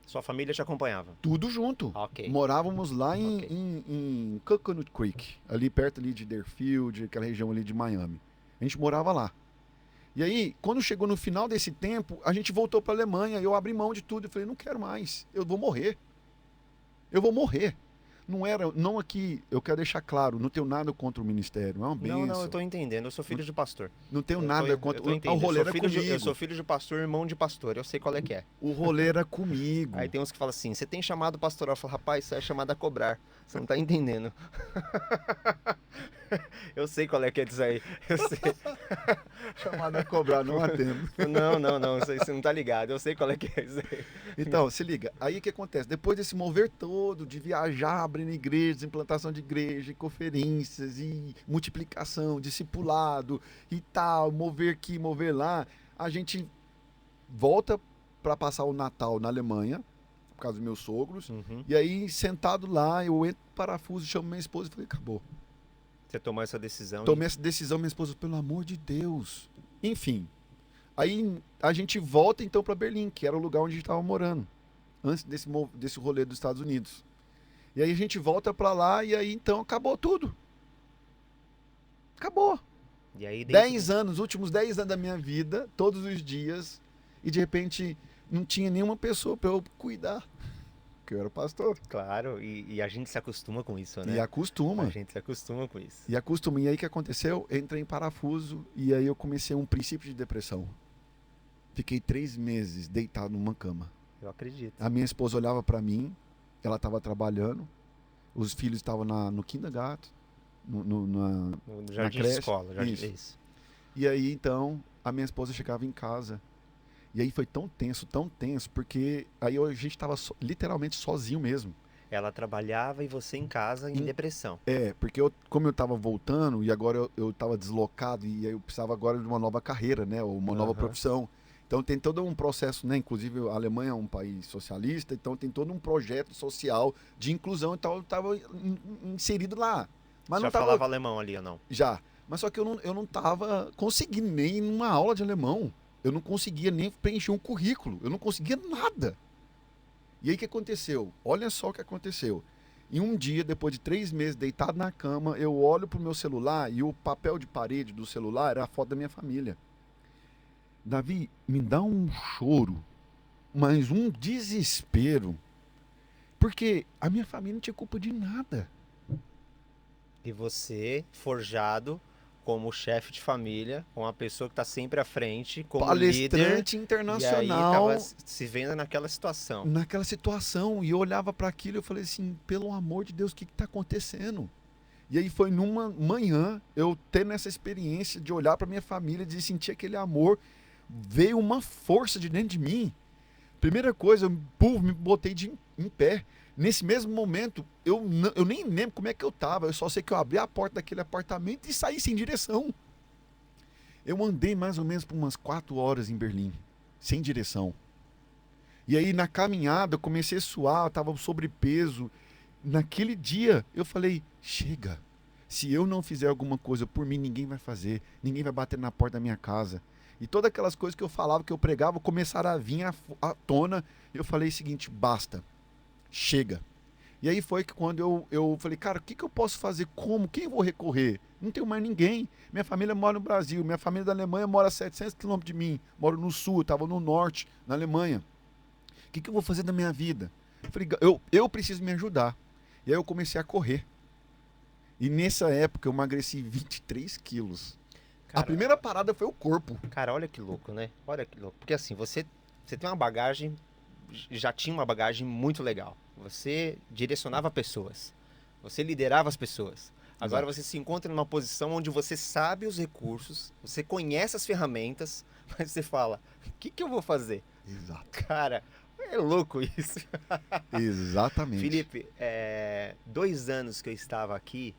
Sua família te acompanhava? Tudo junto. Ok. Morávamos lá Ok. em Coconut Creek, ali perto ali de Deerfield, aquela região ali de Miami. A gente morava lá. E aí, quando chegou no final desse tempo, a gente voltou para a Alemanha. Eu abri mão de tudo e falei, não quero mais. Eu vou morrer. Eu vou morrer. Não aqui, eu quero deixar claro, não tenho nada contra o ministério, é uma benção. Não, eu tô entendendo. Eu sou filho de pastor. Não tenho nada contra. Eu tô O entendendo. rolê era comigo. Eu sou filho de pastor, irmão de pastor. Eu sei qual é que é. O rolê era comigo. Aí tem uns que falam assim, você tem chamado pastoral? Eu falo, rapaz, isso é chamado a cobrar. Você não tá entendendo. Eu sei qual é que é disso aí. Eu sei. Chamada a cobrar, não atendo. Não. Você não tá ligado. Eu sei qual é que é isso aí. Então, se liga. Aí o que acontece? Depois desse mover todo, de viajar, abrindo igrejas, implantação de igreja, e conferências, e multiplicação, discipulado e tal, mover aqui, mover lá, a gente volta para passar o Natal na Alemanha, por causa dos meus sogros. Uhum. E aí, sentado lá, eu entro no parafuso, chamo minha esposa e falei, acabou. Você tomou essa decisão? Tomei essa decisão, minha esposa, pelo amor de Deus. Enfim, aí a gente volta então para Berlim, que era o lugar onde a gente estava morando, antes desse rolê dos Estados Unidos. E aí a gente volta para lá e aí então acabou tudo. Acabou. E aí, 10 anos, últimos 10 anos da minha vida, todos os dias, e de repente não tinha nenhuma pessoa para eu cuidar. Porque eu era pastor. Claro, e a gente se acostuma com isso, né? E acostuma. A gente se acostuma com isso. E acostuma. E aí o que aconteceu? Eu entrei em parafuso e aí eu comecei um princípio de depressão. Fiquei 3 meses deitado numa cama. Eu acredito. A minha esposa olhava para mim, ela estava trabalhando, os filhos estavam no kindergarten, No jardim de creche. escola. Isso. E aí então a minha esposa chegava em casa. E aí foi tão tenso, porque aí a gente estava literalmente sozinho mesmo. Ela trabalhava e você em casa em depressão. Porque como eu estava voltando e agora eu estava deslocado e aí eu precisava agora de uma nova carreira, né, ou uma nova profissão. Então tem todo um processo, né, inclusive a Alemanha é um país socialista, então tem todo um projeto social de inclusão, então eu estava inserido lá. Mas Já não tava... falava alemão ali ou não? Já, mas só que eu não estava conseguindo nem numa aula de alemão. Eu não conseguia nem preencher um currículo, eu não conseguia nada. E aí o que aconteceu? Olha só o que aconteceu. Em um dia, depois de 3 meses deitado na cama, eu olho pro meu celular e o papel de parede do celular era a foto da minha família. Davi, me dá um choro, mas um desespero, porque a minha família não tinha culpa de nada. E você, forjado como chefe de família, uma pessoa que está sempre à frente, como Palestrante líder, internacional. E aí estava se vendo naquela situação. Naquela situação. E eu olhava para aquilo e eu falei assim, pelo amor de Deus, o que está acontecendo? E aí foi numa manhã, eu tendo essa experiência de olhar para minha família, de sentir aquele amor, veio uma força de dentro de mim. Primeira coisa, eu me botei em pé. Nesse mesmo momento, eu nem lembro como é que eu estava. Eu só sei que eu abri a porta daquele apartamento e saí sem direção. Eu andei mais ou menos por umas 4 horas em Berlim, sem direção. E aí na caminhada eu comecei a suar, eu estava sobrepeso. Naquele dia eu falei, chega. Se eu não fizer alguma coisa por mim, ninguém vai fazer. Ninguém vai bater na porta da minha casa. E todas aquelas coisas que eu falava, que eu pregava, começaram a vir à tona. Eu falei o seguinte, basta. Chega. E aí foi que quando eu falei, cara, o que eu posso fazer? Como? Quem eu vou recorrer? Não tenho mais ninguém. Minha família mora no Brasil. Minha família da Alemanha mora a 700 quilômetros de mim. Moro no sul, estava no norte, na Alemanha. O que eu vou fazer da minha vida? Eu falei, eu preciso me ajudar. E aí eu comecei a correr. E nessa época eu emagreci 23 quilos. Cara, a primeira parada foi o corpo. Cara, olha que louco, né? Olha que louco. Porque assim, você tem uma bagagem, já tinha uma bagagem muito legal. Você direcionava pessoas. Você liderava as pessoas. Agora Exato. você se encontra numa posição onde você sabe os recursos, você conhece as ferramentas, mas você fala, o que que eu vou fazer? Exato. Cara, é louco isso. Exatamente. Felipe, 2 anos que eu estava aqui,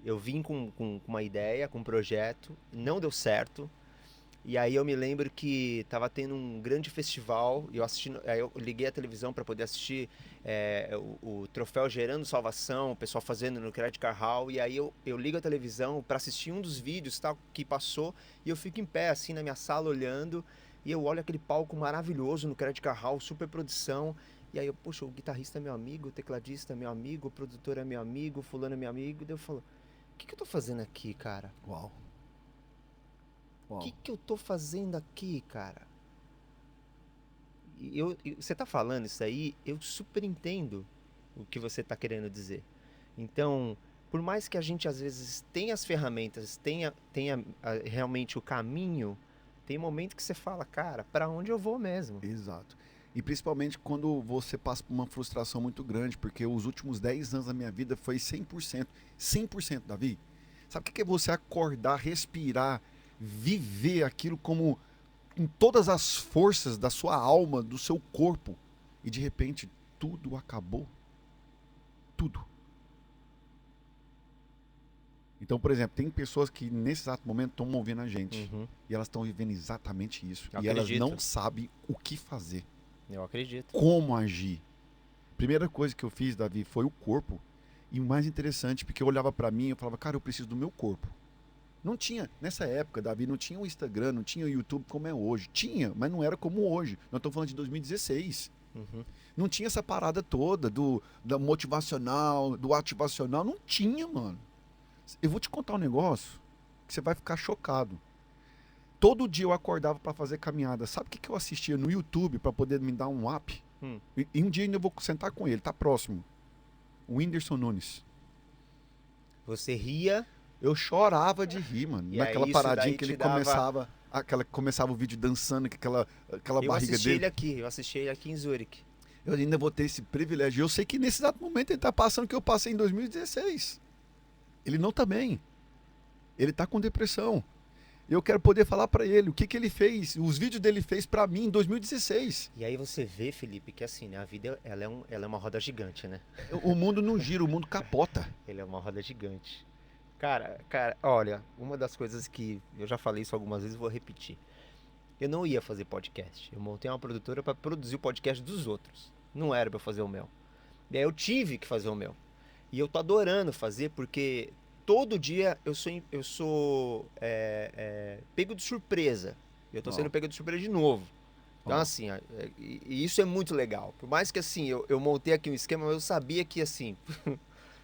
eu vim com uma ideia, com um projeto, não deu certo. E aí eu me lembro que tava tendo um grande festival e aí eu liguei a televisão para poder assistir o troféu Gerando Salvação, o pessoal fazendo no Credit Car Hall. E aí eu ligo a televisão para assistir um dos vídeos tal, que passou e eu fico em pé assim na minha sala olhando e eu olho aquele palco maravilhoso no Credit Car Hall, super produção. E aí eu, poxa, o guitarrista é meu amigo, o tecladista é meu amigo, o produtor é meu amigo, o fulano é meu amigo. E daí eu falo, o que que eu tô fazendo aqui, cara? Uau. O que Uau. que eu tô fazendo aqui, cara? Você tá falando isso aí, eu super entendo o que você tá querendo dizer. Então, por mais que a gente às vezes tenha as ferramentas, tenha realmente o caminho, tem momento que você fala, cara, pra onde eu vou mesmo? Exato. E principalmente quando você passa por uma frustração muito grande, porque os últimos 10 anos da minha vida foi 100%. 100%, Davi. Sabe o que é você acordar, respirar, viver aquilo como em todas as forças da sua alma, do seu corpo, e de repente tudo acabou? Tudo. Então, por exemplo, tem pessoas que nesse exato momento estão ouvindo a gente. Uhum, E elas estão vivendo exatamente isso. eu E elas não acredito, sabem o que fazer, eu acredito. como agir. Primeira coisa que eu fiz, Davi, foi o corpo. E o mais interessante, porque eu olhava pra mim e eu falava, cara, eu preciso do meu corpo. Não tinha, nessa época, Davi, não tinha o Instagram, não tinha o YouTube como é hoje. Tinha, mas não era como hoje. Nós estamos falando de 2016. Uhum. Não tinha essa parada toda da motivacional, do ativacional. Não tinha, mano. Eu vou te contar um negócio que você vai ficar chocado. Todo dia eu acordava pra fazer caminhada. Sabe o que eu assistia no YouTube pra poder me dar um up? Hum. E um dia ainda eu vou sentar com ele, tá próximo. O Whindersson Nunes. Você ria Eu chorava de rir, mano. e Naquela aí isso paradinha daí que ele te dava. começava o vídeo dançando, com aquela Eu barriga assisti ele dele. aqui, eu assisti ele aqui em Zurique. Eu ainda vou ter esse privilégio. Eu sei que nesse exato momento ele tá passando o que eu passei em 2016. Ele não tá bem. Ele tá com depressão. Eu quero poder falar pra ele o que que ele fez, os vídeos dele fez pra mim em 2016. E aí você vê, Felipe, que assim, né, a vida ela é uma roda gigante, né? O mundo não gira, o mundo capota. Ele é uma roda gigante. Cara, olha, uma das coisas que eu já falei isso algumas vezes, vou repetir. Eu não ia fazer podcast. Eu montei uma produtora para produzir o podcast dos outros. Não era para eu fazer o meu. E aí eu tive que fazer o meu. E eu tô adorando fazer porque todo dia eu sou pego de surpresa. Eu tô sendo Ó, pego de surpresa de novo. Então, ó, assim, e isso é muito legal. Por mais que, assim, eu montei aqui um esquema, eu sabia que, assim,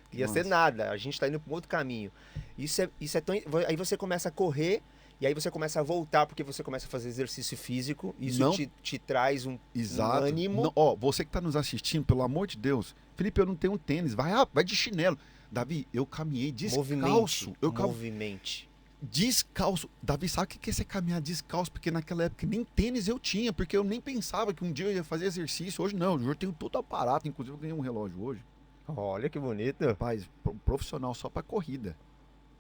que ia ser massa. nada. A gente tá indo para um outro caminho. Isso é tão. Aí você começa a correr, e aí você começa a voltar, porque você começa a fazer exercício físico. Isso Não, te traz um exato. ânimo. Não, ó, você que tá nos assistindo, pelo amor de Deus, Felipe, eu não tenho tênis, vai de chinelo. Davi, eu caminhei Movimente. descalço. Movimente. Descalço. Davi, sabe o que é você caminhar descalço? Porque naquela época nem tênis eu tinha, porque eu nem pensava que um dia eu ia fazer exercício. Hoje não, hoje eu tenho todo aparato, inclusive eu ganhei um relógio hoje. Olha que bonito. Rapaz, profissional só pra corrida.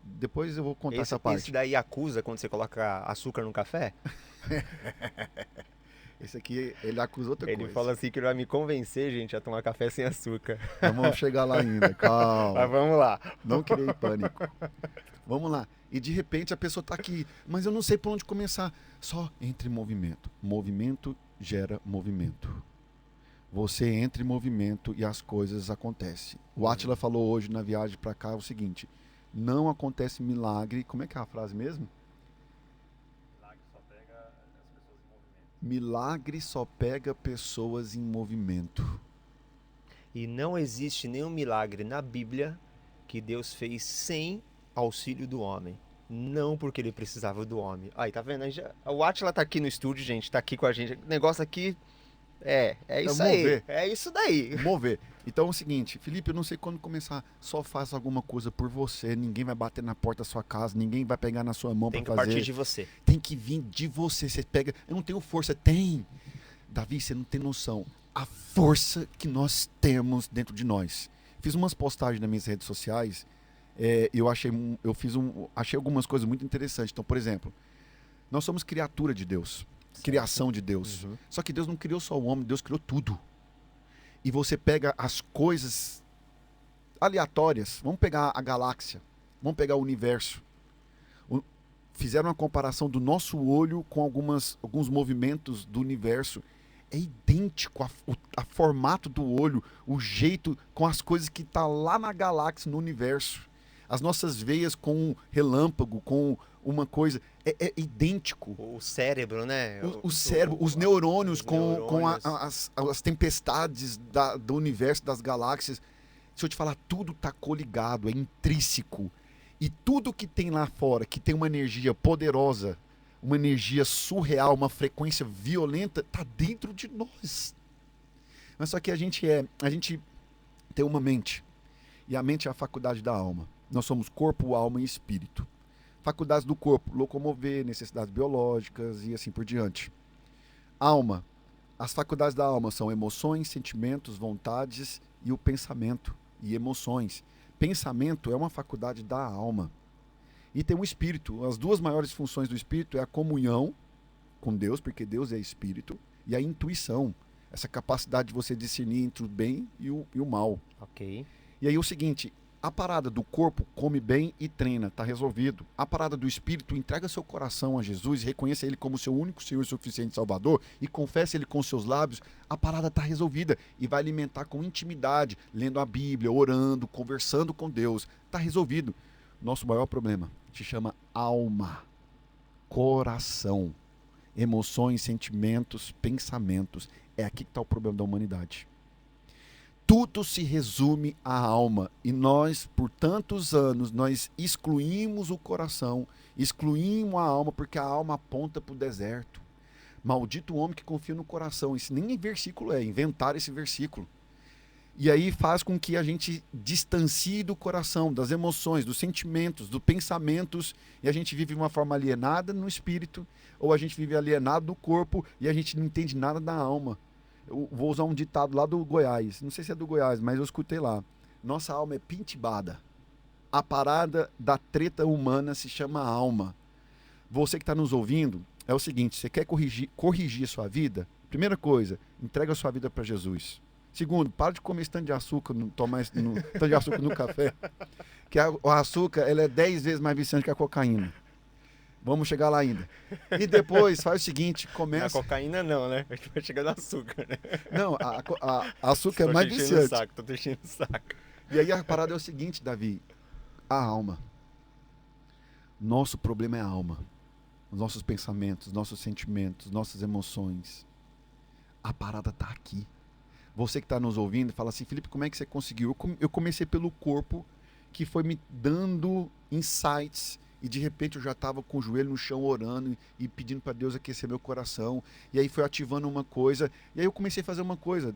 Depois eu vou contar essa Esse parte. daí acusa quando você coloca açúcar no café? Esse aqui, ele acusa outra Ele coisa. fala assim que ele vai me convencer, gente, a tomar café sem açúcar. Nós vamos chegar lá ainda, Mas calma. vamos lá. Não criei pânico. Vamos lá. E de repente a pessoa tá aqui, mas eu não sei por onde começar. Só entre em movimento. Movimento gera movimento. Você entra em movimento e as coisas acontecem. O Átila falou hoje na viagem para cá o seguinte: não acontece milagre. Como é que é a frase mesmo? Milagre só pega pessoas em movimento. E não existe nenhum milagre na Bíblia que Deus fez sem auxílio do homem. Não porque ele precisava do homem. Aí, tá vendo? O Átila tá aqui no estúdio, gente, tá aqui com a gente. O negócio aqui é isso aí. mover. É isso daí. Mover. Então é o seguinte, Felipe, eu não sei quando começar. Só faça alguma coisa por você. Ninguém vai bater na porta da sua casa, ninguém vai pegar na sua mão Tem para que partir fazer. de você. Tem que vir de você. Você pega. Eu não tenho força. Tem. Davi, você não tem noção. A força que nós temos dentro de nós. Fiz umas postagens nas minhas redes sociais, achei algumas coisas muito interessantes. Então, por exemplo, nós somos criatura de Deus, criação de Deus. Uhum. Só que Deus não criou só o homem, Deus criou tudo. E você pega as coisas aleatórias, vamos pegar a galáxia, vamos pegar o universo. Fizeram uma comparação do nosso olho com alguns movimentos do universo. É idêntico a formato do olho, o jeito com as coisas que tá lá na galáxia, no universo. As nossas veias com um relâmpago, com uma coisa, é idêntico. O cérebro, né? O cérebro, os neurônios os com neurônios. as tempestades do universo, das galáxias. Se eu te falar, tudo tá coligado, é intrínseco. E tudo que tem lá fora, que tem uma energia poderosa, uma energia surreal, uma frequência violenta, tá dentro de nós. Mas só que a gente tem uma mente. E a mente é a faculdade da alma. Nós somos corpo, alma e espírito. Faculdades do corpo, locomover, necessidades biológicas e assim por diante. Alma. As faculdades da alma são emoções, sentimentos, vontades e o pensamento e emoções. Pensamento é uma faculdade da alma. E tem um espírito. As duas maiores funções do espírito é a comunhão com Deus, porque Deus é espírito, e a intuição, essa capacidade de você discernir entre o bem e o mal. Ok. E aí o seguinte, a parada do corpo come bem e treina, tá resolvido. A parada do espírito, entrega seu coração a Jesus, reconheça ele como seu único Senhor e suficiente Salvador e confesse ele com seus lábios, a parada tá resolvida e vai alimentar com intimidade, lendo a Bíblia, orando, conversando com Deus, tá resolvido. Nosso maior problema se chama alma, coração, emoções, sentimentos, pensamentos. É aqui que está o problema da humanidade. Tudo se resume à alma. E nós, por tantos anos, nós excluímos o coração, excluímos a alma, porque a alma aponta para o deserto. Maldito o homem que confia no coração. Isso nem versículo inventaram esse versículo. E aí faz com que a gente distancie do coração, das emoções, dos sentimentos, dos pensamentos, e a gente vive de uma forma alienada no espírito, ou a gente vive alienado no corpo, e a gente não entende nada da alma. Eu vou usar um ditado lá do Goiás, não sei se é do Goiás, mas eu escutei lá. Nossa alma é pintibada. A parada da treta humana se chama alma. Você que está nos ouvindo, é o seguinte, você quer corrigir sua vida? Primeira coisa, entrega a sua vida para Jesus. Segundo, para de comer esse tanto de açúcar, tanto de açúcar no café. Que o açúcar ele é 10 vezes mais viciante que a cocaína. Vamos chegar lá ainda. E depois faz o seguinte, começa... A cocaína não, né? A gente vai chegar no açúcar, né? Não, a açúcar é mais viciante. Tô te enchendo o saco. E aí a parada é o seguinte, Davi. A alma. Nosso problema é a alma. Os nossos pensamentos, nossos sentimentos, nossas emoções. A parada tá aqui. Você que está nos ouvindo fala assim, Felipe, como é que você conseguiu? Eu comecei pelo corpo, que foi me dando insights, e de repente eu já estava com o joelho no chão orando e pedindo para Deus aquecer meu coração, e aí foi ativando uma coisa, e aí eu comecei a fazer uma coisa,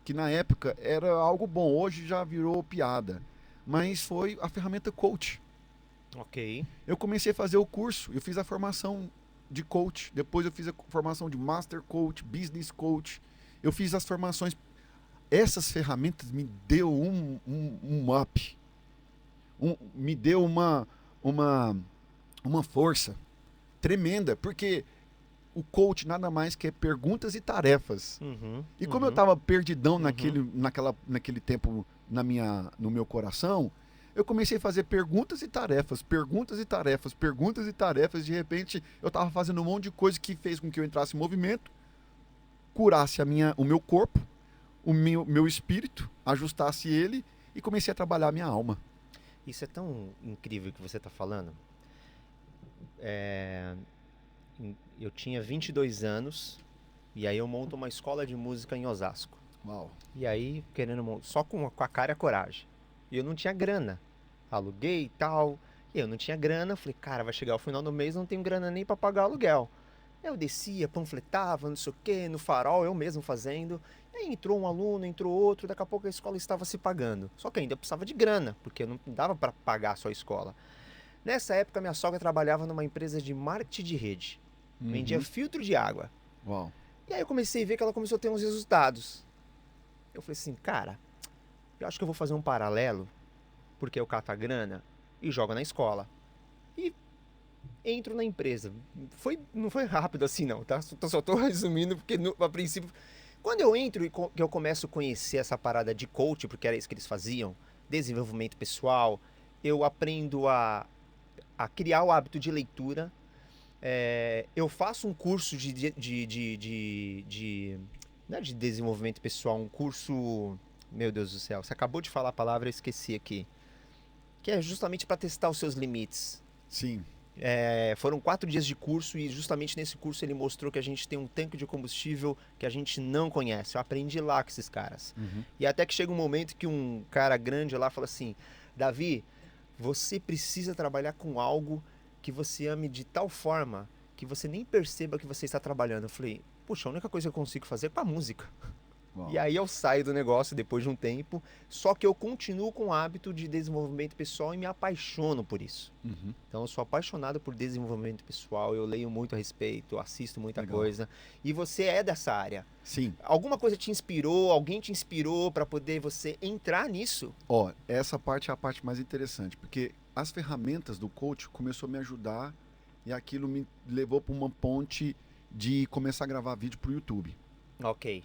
que na época era algo bom, hoje já virou piada, mas foi a ferramenta coach. Ok. Eu comecei a fazer o curso, eu fiz a formação de coach, depois eu fiz a formação de master coach, business coach, eu fiz as formações. Essas ferramentas me deu um up, me deu uma força tremenda, porque o coach nada mais que é perguntas e tarefas. E como eu estava perdidão naquele tempo no meu coração, eu comecei a fazer perguntas e tarefas, perguntas e tarefas, perguntas e tarefas. De repente, eu estava fazendo um monte de coisa que fez com que eu entrasse em movimento, curasse o meu corpo, o meu espírito, ajustasse ele e comecei a trabalhar a minha alma. Isso é tão incrível que você está falando. Eu tinha 22 anos e aí eu monto uma escola de música em Osasco. Uau. E aí, só com a cara e a coragem. E eu não tinha grana. Aluguei e tal. E eu não tinha grana. Falei, cara, vai chegar o final do mês, não tenho grana nem para pagar aluguel. Eu descia, panfletava, não sei o quê, no farol, eu mesmo fazendo. E aí entrou um aluno, entrou outro, daqui a pouco a escola estava se pagando. Só que ainda precisava de grana, porque não dava para pagar só a escola. Nessa época, minha sogra trabalhava numa empresa de marketing de rede. Vendia filtro de água. Uau. E aí eu comecei a ver que ela começou a ter uns resultados. Eu falei assim, cara, eu acho que eu vou fazer um paralelo, porque eu cato a grana e jogo na escola. E entro na empresa. Não foi rápido assim não, tá? Só tô resumindo, porque a princípio... Quando eu entro e que eu começo a conhecer essa parada de coach, porque era isso que eles faziam, desenvolvimento pessoal, eu aprendo a criar o hábito de leitura. Eu faço um curso não é de desenvolvimento pessoal, um curso... Meu Deus do céu, você acabou de falar a palavra, eu esqueci aqui. Que é justamente para testar os seus limites. Sim. Foram 4 dias de curso e justamente nesse curso ele mostrou que a gente tem um tanque de combustível que a gente não conhece. Eu aprendi lá com esses caras. Uhum. E até que chega um momento que um cara grande lá fala assim: Davi, você precisa trabalhar com algo que você ame de tal forma que você nem perceba que você está trabalhando. Eu falei: puxa, a única coisa que eu consigo fazer é com a música. Uau. E aí eu saio do negócio depois de um tempo, só que eu continuo com o hábito de desenvolvimento pessoal e me apaixono por isso. Uhum. Então eu sou apaixonado por desenvolvimento pessoal, eu leio muito a respeito, assisto muita Legal. coisa. E você é dessa área. Sim. Alguma coisa te inspirou, alguém te inspirou para poder você entrar nisso? Ó, essa parte é a parte mais interessante, porque as ferramentas do coach começou a me ajudar e aquilo me levou para uma ponte de começar a gravar vídeo pro YouTube. Ok.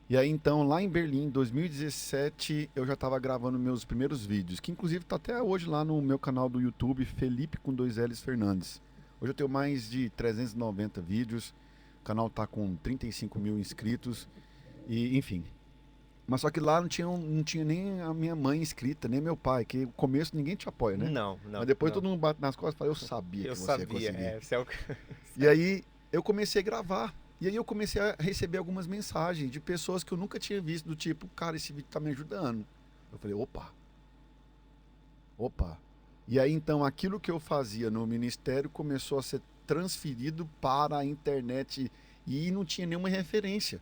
E aí então, lá em Berlim, em 2017, eu já estava gravando meus primeiros vídeos, que inclusive tá até hoje lá no meu canal do YouTube, Felipe com 2 L's Fernandes. Hoje eu tenho mais de 390 vídeos, o canal tá com 35 mil inscritos, e enfim. Mas só que lá não tinha nem a minha mãe inscrita, nem meu pai, que no começo ninguém te apoia, né? Não. Mas depois não. todo mundo bate nas costas e fala, eu sabia Eu que você ia sabia, conseguir. você é o... E aí eu comecei a gravar. E aí eu comecei a receber algumas mensagens de pessoas que eu nunca tinha visto, do tipo, cara, esse vídeo tá me ajudando. Eu falei, opa. E aí então aquilo que eu fazia no ministério começou a ser transferido para a internet e não tinha nenhuma referência.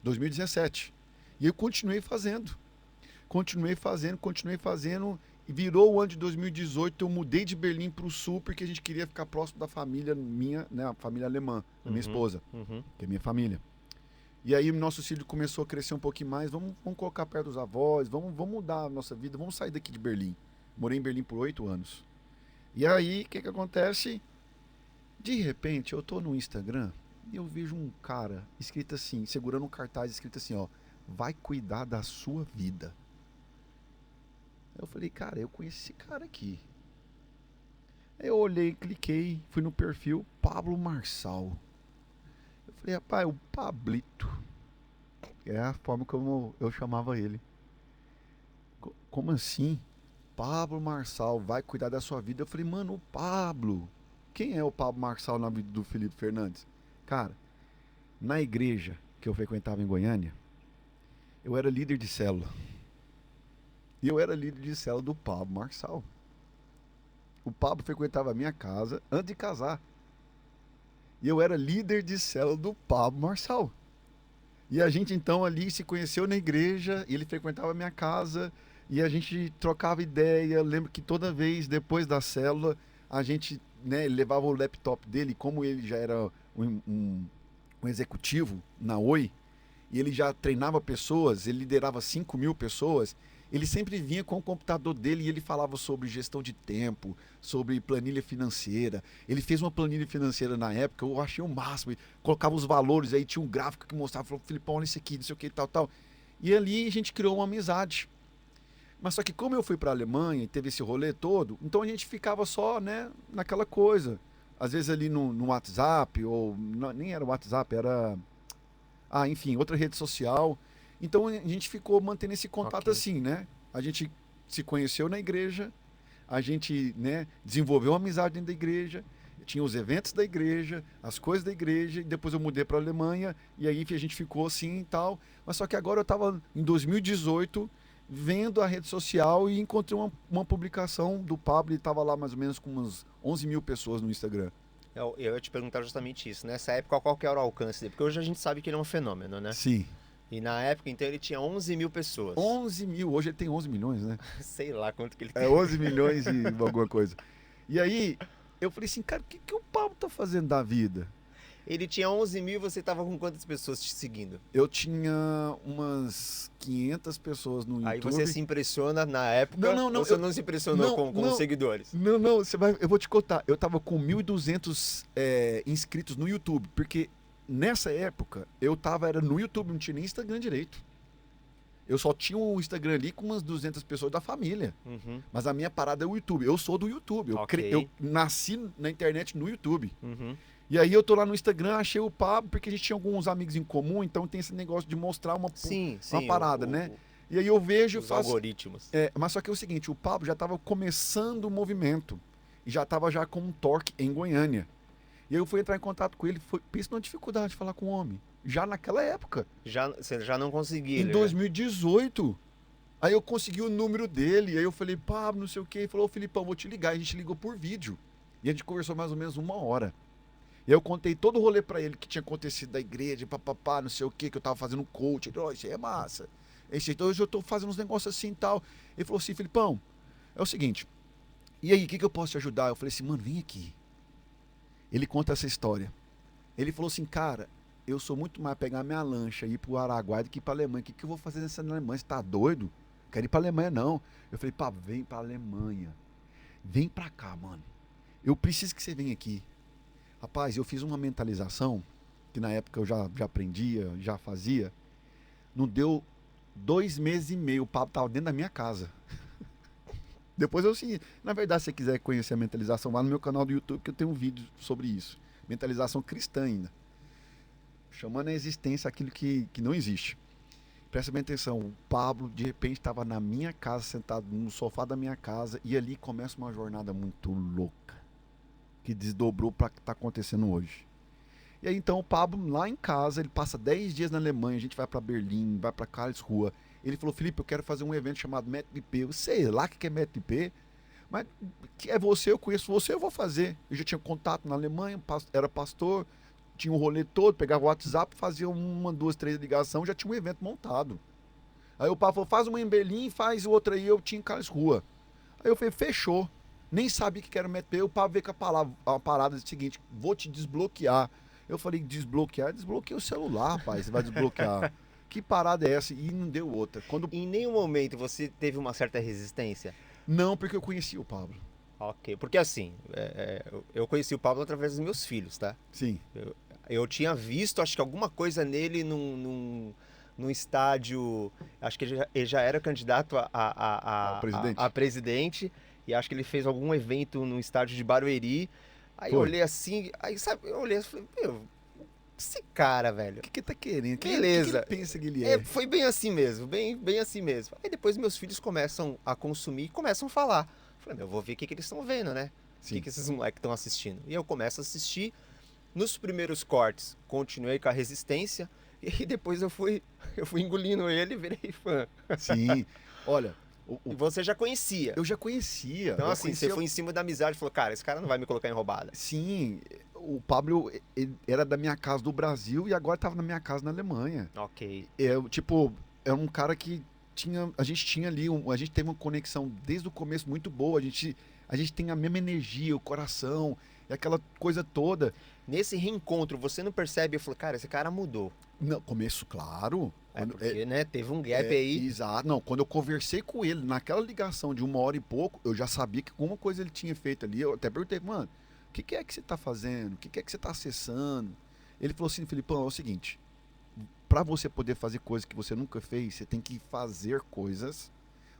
2017. E eu continuei fazendo. E virou o ano de 2018, eu mudei de Berlim para o sul porque a gente queria ficar próximo da família minha, né, a família alemã, da minha esposa, que é minha família. E aí nosso filho começou a crescer um pouquinho mais, vamos colocar perto dos avós, vamos mudar a nossa vida, vamos sair daqui de Berlim. Morei em Berlim por 8 anos. E aí, o que acontece? De repente, eu tô no Instagram e eu vejo um cara escrito assim, segurando um cartaz escrito assim, ó, vai cuidar da sua vida. Eu falei, cara, eu conheço esse cara aqui. Aí eu olhei, cliquei, fui no perfil Pablo Marçal. Eu falei, rapaz, o Pablito. É a forma como eu chamava ele. Como assim? Pablo Marçal vai cuidar da sua vida. Eu falei, mano, o Pablo. Quem é o Pablo Marçal na vida do Felipe Fernandes? Cara, na igreja que eu frequentava em Goiânia, eu era líder de célula. E eu era líder de célula do Pablo Marçal. O Pablo frequentava a minha casa antes de casar. E eu era líder de célula do Pablo Marçal. E a gente então ali se conheceu na igreja, e ele frequentava a minha casa, e a gente trocava ideia. Eu lembro que toda vez depois da célula, a gente, né, levava o laptop dele, como ele já era um executivo na Oi, e ele já treinava pessoas, ele liderava 5.000 pessoas. Ele sempre vinha com o computador dele e ele falava sobre gestão de tempo, sobre planilha financeira. Ele fez uma planilha financeira na época, eu achei o máximo. Colocava os valores, aí tinha um gráfico que mostrava, falou, Filipão, olha isso aqui, não sei o que, tal. E ali a gente criou uma amizade. Mas só que como eu fui para a Alemanha e teve esse rolê todo, então a gente ficava só, né, naquela coisa. Às vezes ali no WhatsApp, ou nem era WhatsApp, era... enfim, outra rede social. Então a gente ficou mantendo esse contato assim, né? A gente se conheceu na igreja, a gente, né, desenvolveu uma amizade dentro da igreja, tinha os eventos da igreja, as coisas da igreja, e depois eu mudei para a Alemanha, e aí a gente ficou assim e tal. Mas só que agora eu estava em 2018 vendo a rede social e encontrei uma publicação do Pablo, ele estava lá mais ou menos com umas 11.000 pessoas no Instagram. Eu ia te perguntar justamente isso. Nessa época, qual que era o alcance dele? Porque hoje a gente sabe que ele é um fenômeno, né? Sim. E na época, então, ele tinha 11.000 pessoas. 11.000, hoje ele tem 11 milhões, né? Sei lá quanto que ele tem. 11 milhões e alguma coisa. E aí, eu falei assim, cara, o que o Pablo tá fazendo da vida? Ele tinha 11 mil e você tava com quantas pessoas te seguindo? Eu tinha umas 500 pessoas no Aí YouTube. você se impressiona na época Não, ou você não se impressionou não, com os seguidores? não, eu vou te contar. Eu tava com 1.200 inscritos no YouTube, porque nessa época era no YouTube, não tinha nem Instagram direito. Eu só tinha um Instagram ali com umas 200 pessoas da família. Uhum, Mas a minha parada é o YouTube. Eu sou do YouTube. Ok. Eu nasci na internet no YouTube. uhum. E aí eu tô lá no Instagram, achei o Pablo, porque a gente tinha alguns amigos em comum, então tem esse negócio de mostrar uma Sim, parada, né? E aí eu vejo, os faço. algoritmos. Mas só que é o seguinte, o Pablo já estava começando o movimento. E já estava já com um torque em Goiânia. E aí eu fui entrar em contato com ele, pensa numa dificuldade de falar com o homem. Já naquela época. Você já não conseguia. Em 2018. Aí eu consegui o número dele, aí eu falei, Pablo, não sei o quê. Ele falou, ô Filipão, vou te ligar. A gente ligou por vídeo. E a gente conversou mais ou menos 1 hora. E aí eu contei todo o rolê pra ele que tinha acontecido da igreja, papapá, não sei o quê, que eu tava fazendo coach. Ele falou, isso aí é massa. Então hoje eu tô fazendo uns negócios assim e tal. Ele falou assim, Filipão, é o seguinte, e aí, o que eu posso te ajudar? Eu falei assim, mano, vem aqui. Ele conta essa história. Ele falou assim, cara, eu sou muito mais pegar minha lancha e ir pro Araguaia do que ir pra Alemanha. O que eu vou fazer nessa Alemanha? Você tá doido? Quero ir pra Alemanha, não. Eu falei, pá, vem pra Alemanha. Vem pra cá, mano. Eu preciso que você venha aqui. Rapaz, eu fiz uma mentalização, que na época eu já aprendia, já fazia. Não deu 2 meses e meio, o Pablo tava dentro da minha casa. Depois eu segui. Na verdade, se você quiser conhecer a mentalização, vá no meu canal do YouTube, que eu tenho um vídeo sobre isso. Mentalização cristã ainda. Chamando a existência aquilo que não existe. Presta bem atenção, o Pablo de repente estava na minha casa, sentado no sofá da minha casa, e ali começa uma jornada muito louca, que desdobrou para o que está acontecendo hoje. E aí então o Pablo lá em casa, ele passa 10 dias na Alemanha, a gente vai para Berlim, vai para Karlsruhe. Ele falou, Felipe, eu quero fazer um evento chamado Método IP. Eu sei lá o que é Método IP, mas que é você, eu conheço você, eu vou fazer. Eu já tinha contato na Alemanha, era pastor, tinha um rolê todo, pegava o WhatsApp, fazia 1, 2, 3 ligações, já tinha um evento montado. Aí o Pablo falou, faz uma em Berlim, faz o outro aí, eu tinha em Karlsruhe. Aí eu falei, fechou. Nem sabia o que era Método IP, o Pablo veio com a parada do seguinte, vou te desbloquear. Eu falei, desbloquear? Desbloqueei o celular, rapaz, você vai desbloquear. Que parada é essa? E não deu outra. Em nenhum momento você teve uma certa resistência? Não, porque eu conhecia o Pablo. Ok, porque assim, eu conheci o Pablo através dos meus filhos, tá? Sim. Eu tinha visto, acho que alguma coisa nele num estádio. Acho que ele já era candidato a presidente. E acho que ele fez algum evento num estádio de Barueri. Aí eu olhei assim, aí sabe, eu olhei e falei, meu, esse cara, velho. O que ele tá querendo? Beleza. O que ele pensa que ele é? Foi bem assim mesmo, bem assim mesmo. Aí depois meus filhos começam a consumir e começam a falar. Eu falei, meu, eu vou ver o que eles estão vendo, né? O que esses moleques estão assistindo. E eu começo a assistir. Nos primeiros cortes, continuei com a resistência. E depois eu fui engolindo ele e virei fã. Sim. Olha. E você já conhecia. Eu já conhecia. Então, assim, você foi em cima da amizade e falou, cara, esse cara não vai me colocar em roubada. Sim. O Pablo era da minha casa do Brasil e agora estava na minha casa na Alemanha. Ok. É um cara que a gente tinha ali, a gente teve uma conexão desde o começo muito boa. A gente tem a mesma energia, o coração, e aquela coisa toda. Nesse reencontro, você não percebe? Eu falei, cara, esse cara mudou. Não, começo, claro. Porque, né, teve um gap aí. Exato. Não, quando eu conversei com ele, naquela ligação de 1 hora e pouco, eu já sabia que alguma coisa ele tinha feito ali. Eu até perguntei, mano, o que é que você tá fazendo? O que é que você tá acessando? Ele falou assim, Filipão, é o seguinte, para você poder fazer coisas que você nunca fez, você tem que fazer coisas,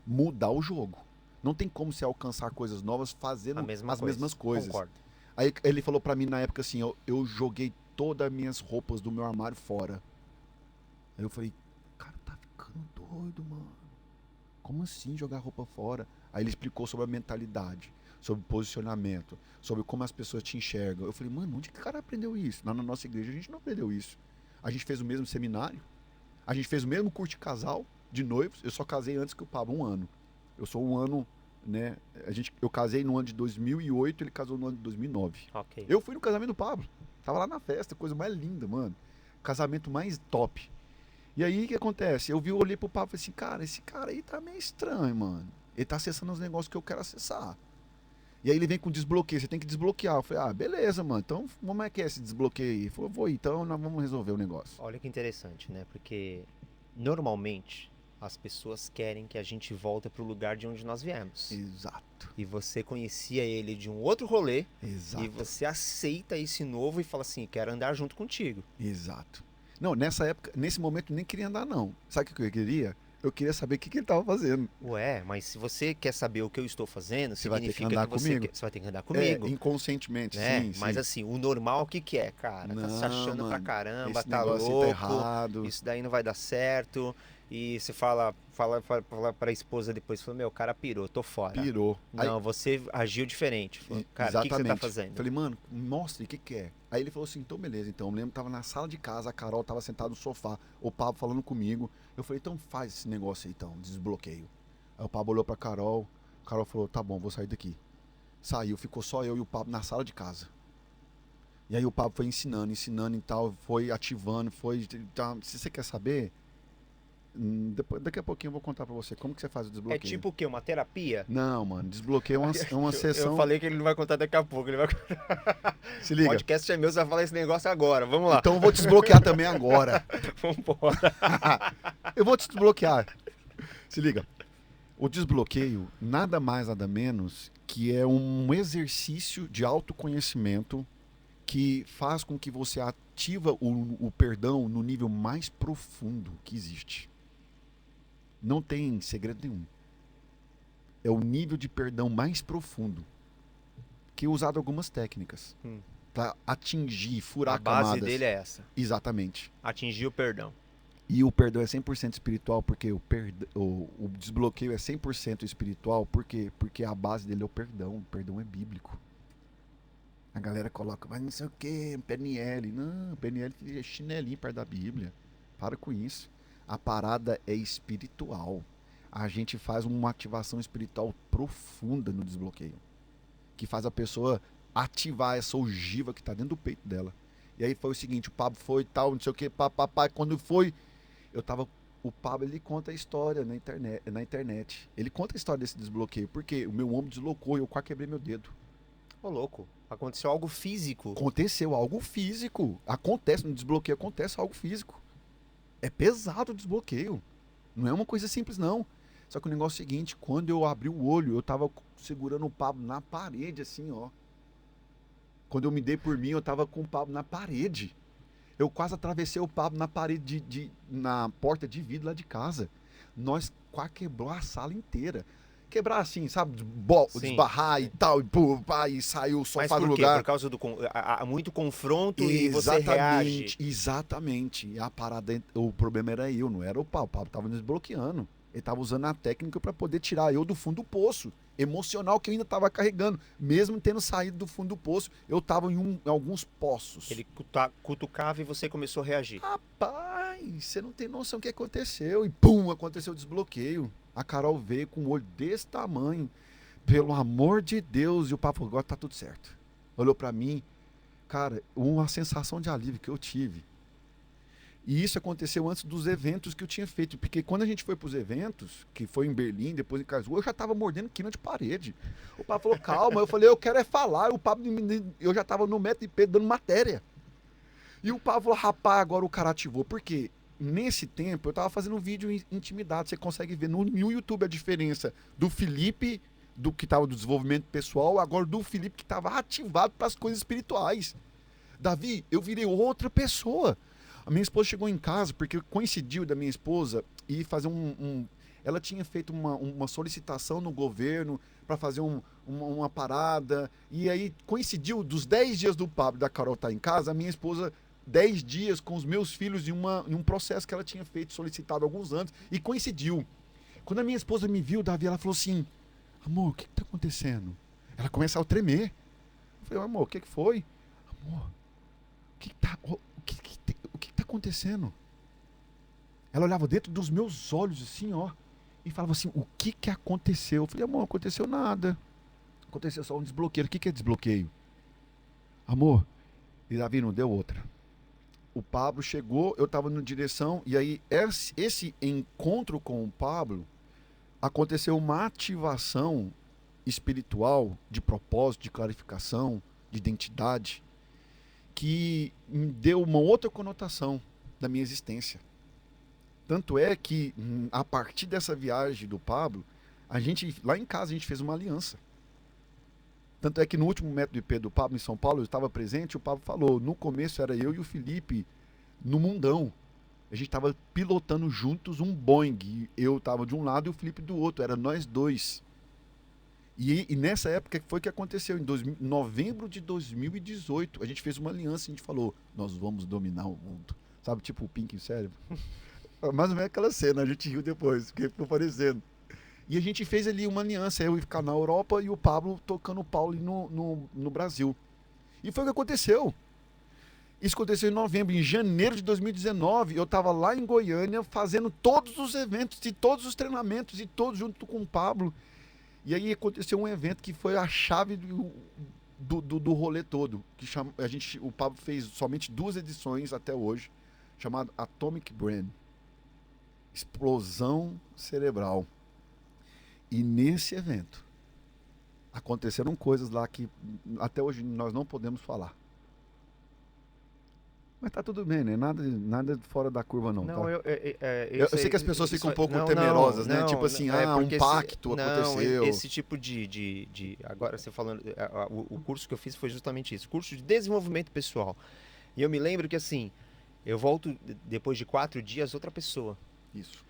mudar o jogo. Não tem como você alcançar coisas novas fazendo as mesmas coisas. Concordo. Aí ele falou pra mim na época assim, eu joguei todas as minhas roupas do meu armário fora. Aí eu falei, cara, tá ficando doido, mano. Como assim jogar roupa fora? Aí ele explicou sobre a mentalidade, sobre posicionamento, sobre como as pessoas te enxergam. Eu falei, mano, onde que o cara aprendeu isso? Na nossa igreja a gente não aprendeu isso. A gente fez o mesmo seminário, a gente fez o mesmo curso de casal, de noivos. Eu só casei antes que o Pablo, 1 ano. Eu sou 1 ano, né? Eu casei no ano de 2008, ele casou no ano de 2009. Ok. Eu fui no casamento do Pablo. Tava lá na festa, coisa mais linda, mano. Casamento mais top. E aí, o que acontece? Eu olhei pro Pablo e falei assim, cara, esse cara aí tá meio estranho, mano. Ele tá acessando os negócios que eu quero acessar. E aí ele vem com desbloqueio, você tem que desbloquear. Eu falei, beleza, mano, então como é que é esse desbloqueio aí? Ele falou, vou ir, então nós vamos resolver o negócio. Olha que interessante, né? Porque normalmente as pessoas querem que a gente volte pro lugar de onde nós viemos. Exato, E você conhecia ele de um outro rolê exato, e você aceita esse novo e fala assim, quero andar junto contigo. exato. Não, nessa época, nesse momento eu nem queria andar não. Sabe o que eu queria? Eu queria saber o que ele tava fazendo. Ué, mas se você quer saber o que eu estou fazendo, Você vai ter que significa andar que você comigo. você vai ter que andar comigo. Inconscientemente, Né? sim, Mas sim. assim, o normal o que que é, cara? Tá se Não, achando pra mano, caramba, esse tá negócio aí louco, tá errado. isso daí não vai dar certo. E você fala pra esposa depois, fala, meu, o cara pirou, tô fora. Pirou. Aí, Não, você agiu diferente. Falou, cara, o que você tá fazendo? Falei, mano, mostra, o que que é? Aí ele falou assim, então beleza, então. Eu lembro que tava na sala de casa, a Carol tava sentada no sofá, o Pablo falando comigo. Eu falei, então faz esse negócio aí, então, desbloqueio. Aí o Pablo olhou pra Carol, a Carol falou, tá bom, vou sair daqui. Saiu, ficou só eu e o Pablo na sala de casa. E aí o Pablo foi ensinando e tal, foi ativando, foi... Então, se você quer saber, daqui a pouquinho eu vou contar pra você como que você faz o É desbloqueio. tipo o quê? Uma terapia? Não, mano, desbloqueio é uma sessão... Eu falei que ele não vai contar daqui a pouco. Ele vai... Se O liga. podcast é meu, você vai falar esse negócio agora. Vamos lá. Então eu vou te desbloquear também agora. Vambora. Eu vou te desbloquear. Se liga. O desbloqueio, nada mais, nada menos que é um exercício de autoconhecimento que faz com que você ativa o perdão no nível mais profundo que existe. Não tem segredo nenhum. É o nível de perdão mais profundo que é usado algumas técnicas para atingir, furar A base camadas. dele é essa. Exatamente. Atingir o perdão. E o perdão é 100% espiritual, porque o desbloqueio é 100% espiritual, por quê? Porque a base dele é o perdão é bíblico. A galera coloca, mas não sei o que, PNL. Não, PNL é chinelinho perto da Bíblia. Para com isso. A parada é espiritual. A gente faz uma ativação espiritual profunda no desbloqueio, que faz a pessoa ativar essa ogiva que está dentro do peito dela. E aí foi o seguinte, o Pablo foi tal, não sei o que, quando foi... O Pablo, ele conta a história na internet. Ele conta a história desse desbloqueio. Porque o meu ombro deslocou e eu quase quebrei meu dedo. Ô, louco. Aconteceu algo físico. Aconteceu algo físico. Acontece, no desbloqueio acontece algo físico. É pesado o desbloqueio. Não é uma coisa simples, não. Só que o negócio é o seguinte, quando eu abri o olho, eu tava segurando o Pablo na parede, assim, ó. Quando eu me dei por mim, eu tava com o Pablo na parede. Eu quase atravessei o Pablo na parede, na porta de vidro lá de casa. Nós quase quebrou a sala inteira. Quebrar assim, sabe? Desbarrar e tal, e saiu o sofá do lugar. Por causa do muito confronto e você reage. Exatamente. E a parada, o problema era eu, não era o Pablo. O Pablo tava me desbloqueando. Ele tava usando a técnica para poder tirar eu do fundo do poço. Emocional que eu ainda tava carregando. Mesmo tendo saído do fundo do poço, eu tava em alguns poços. Ele cutucava e você começou a reagir. Rapaz, você não tem noção do que aconteceu. E pum, aconteceu o desbloqueio. A Carol veio com um olho desse tamanho. Pelo amor de Deus. E o papo agora tá tudo certo. Olhou pra mim. Cara, uma sensação de alívio que eu tive. E isso aconteceu antes dos eventos que eu tinha feito. Porque quando a gente foi pros eventos, que foi em Berlim, depois em Karlsruhe, eu já tava mordendo quina de parede. O Pablo falou, calma. Eu falei, eu quero é falar. O Pablo, eu já tava no metro de Pedro dando matéria. E o Pablo falou, rapaz, agora o cara ativou. Por quê? Nesse tempo, eu tava fazendo um vídeo intimidado. Você consegue ver no YouTube a diferença do Felipe, do que tava do desenvolvimento pessoal, agora do Felipe que tava ativado para as coisas espirituais. Davi, eu virei outra pessoa. A minha esposa chegou em casa, porque coincidiu da minha esposa ir fazer ela tinha feito uma solicitação no governo para fazer uma parada. E aí coincidiu dos 10 dias do Pablo e da Carol estar em casa, a minha esposa 10 dias com os meus filhos em um processo que ela tinha feito, solicitado há alguns anos, e coincidiu. Quando a minha esposa me viu, Davi, ela falou assim, amor, o que está acontecendo? Ela começou a tremer. Eu falei, amor, o que foi? Amor, o que está acontecendo? Ela olhava dentro dos meus olhos assim, ó, e falava assim, o que aconteceu? Eu falei, amor, não aconteceu nada. Aconteceu só um desbloqueio. O que é desbloqueio? Amor, e Davi não deu outra. O Pablo chegou, eu estava na direção, e aí esse encontro com o Pablo, aconteceu uma ativação espiritual, de propósito, de clarificação, de identidade, que me deu uma outra conotação da minha existência. Tanto é que, a partir dessa viagem do Pablo, lá em casa, a gente fez uma aliança. Tanto é que no último método IP do Pablo, em São Paulo, eu estava presente, o Pablo falou, no começo era eu e o Felipe no mundão. A gente estava pilotando juntos um Boeing. Eu estava de um lado e o Felipe do outro. Era nós dois. E nessa época foi que aconteceu, em novembro de 2018. A gente fez uma aliança e a gente falou, nós vamos dominar o mundo. Sabe, tipo o Pink Cérebro? Mais ou menos aquela cena, a gente riu depois, porque ficou parecendo. E a gente fez ali uma aliança, eu ia ficar na Europa e o Pablo tocando o pau ali no Brasil. E foi o que aconteceu. Isso aconteceu em novembro. Em janeiro de 2019, eu estava lá em Goiânia fazendo todos os eventos e todos os treinamentos e todos junto com o Pablo. E aí aconteceu um evento que foi a chave do rolê todo. O Pablo fez somente 2 edições até hoje, chamado Atomic Brain. Explosão cerebral. E nesse evento aconteceram coisas lá que até hoje nós não podemos falar. Mas tá tudo bem, né? Nada fora da curva, não. Não, tá? eu sei que as pessoas ficam um pouco temerosas, né? Tipo assim, um pacto aconteceu. Esse tipo agora você falando, o curso que eu fiz foi justamente isso, curso de desenvolvimento pessoal. E eu me lembro que assim, eu volto depois de 4 dias outra pessoa. Isso.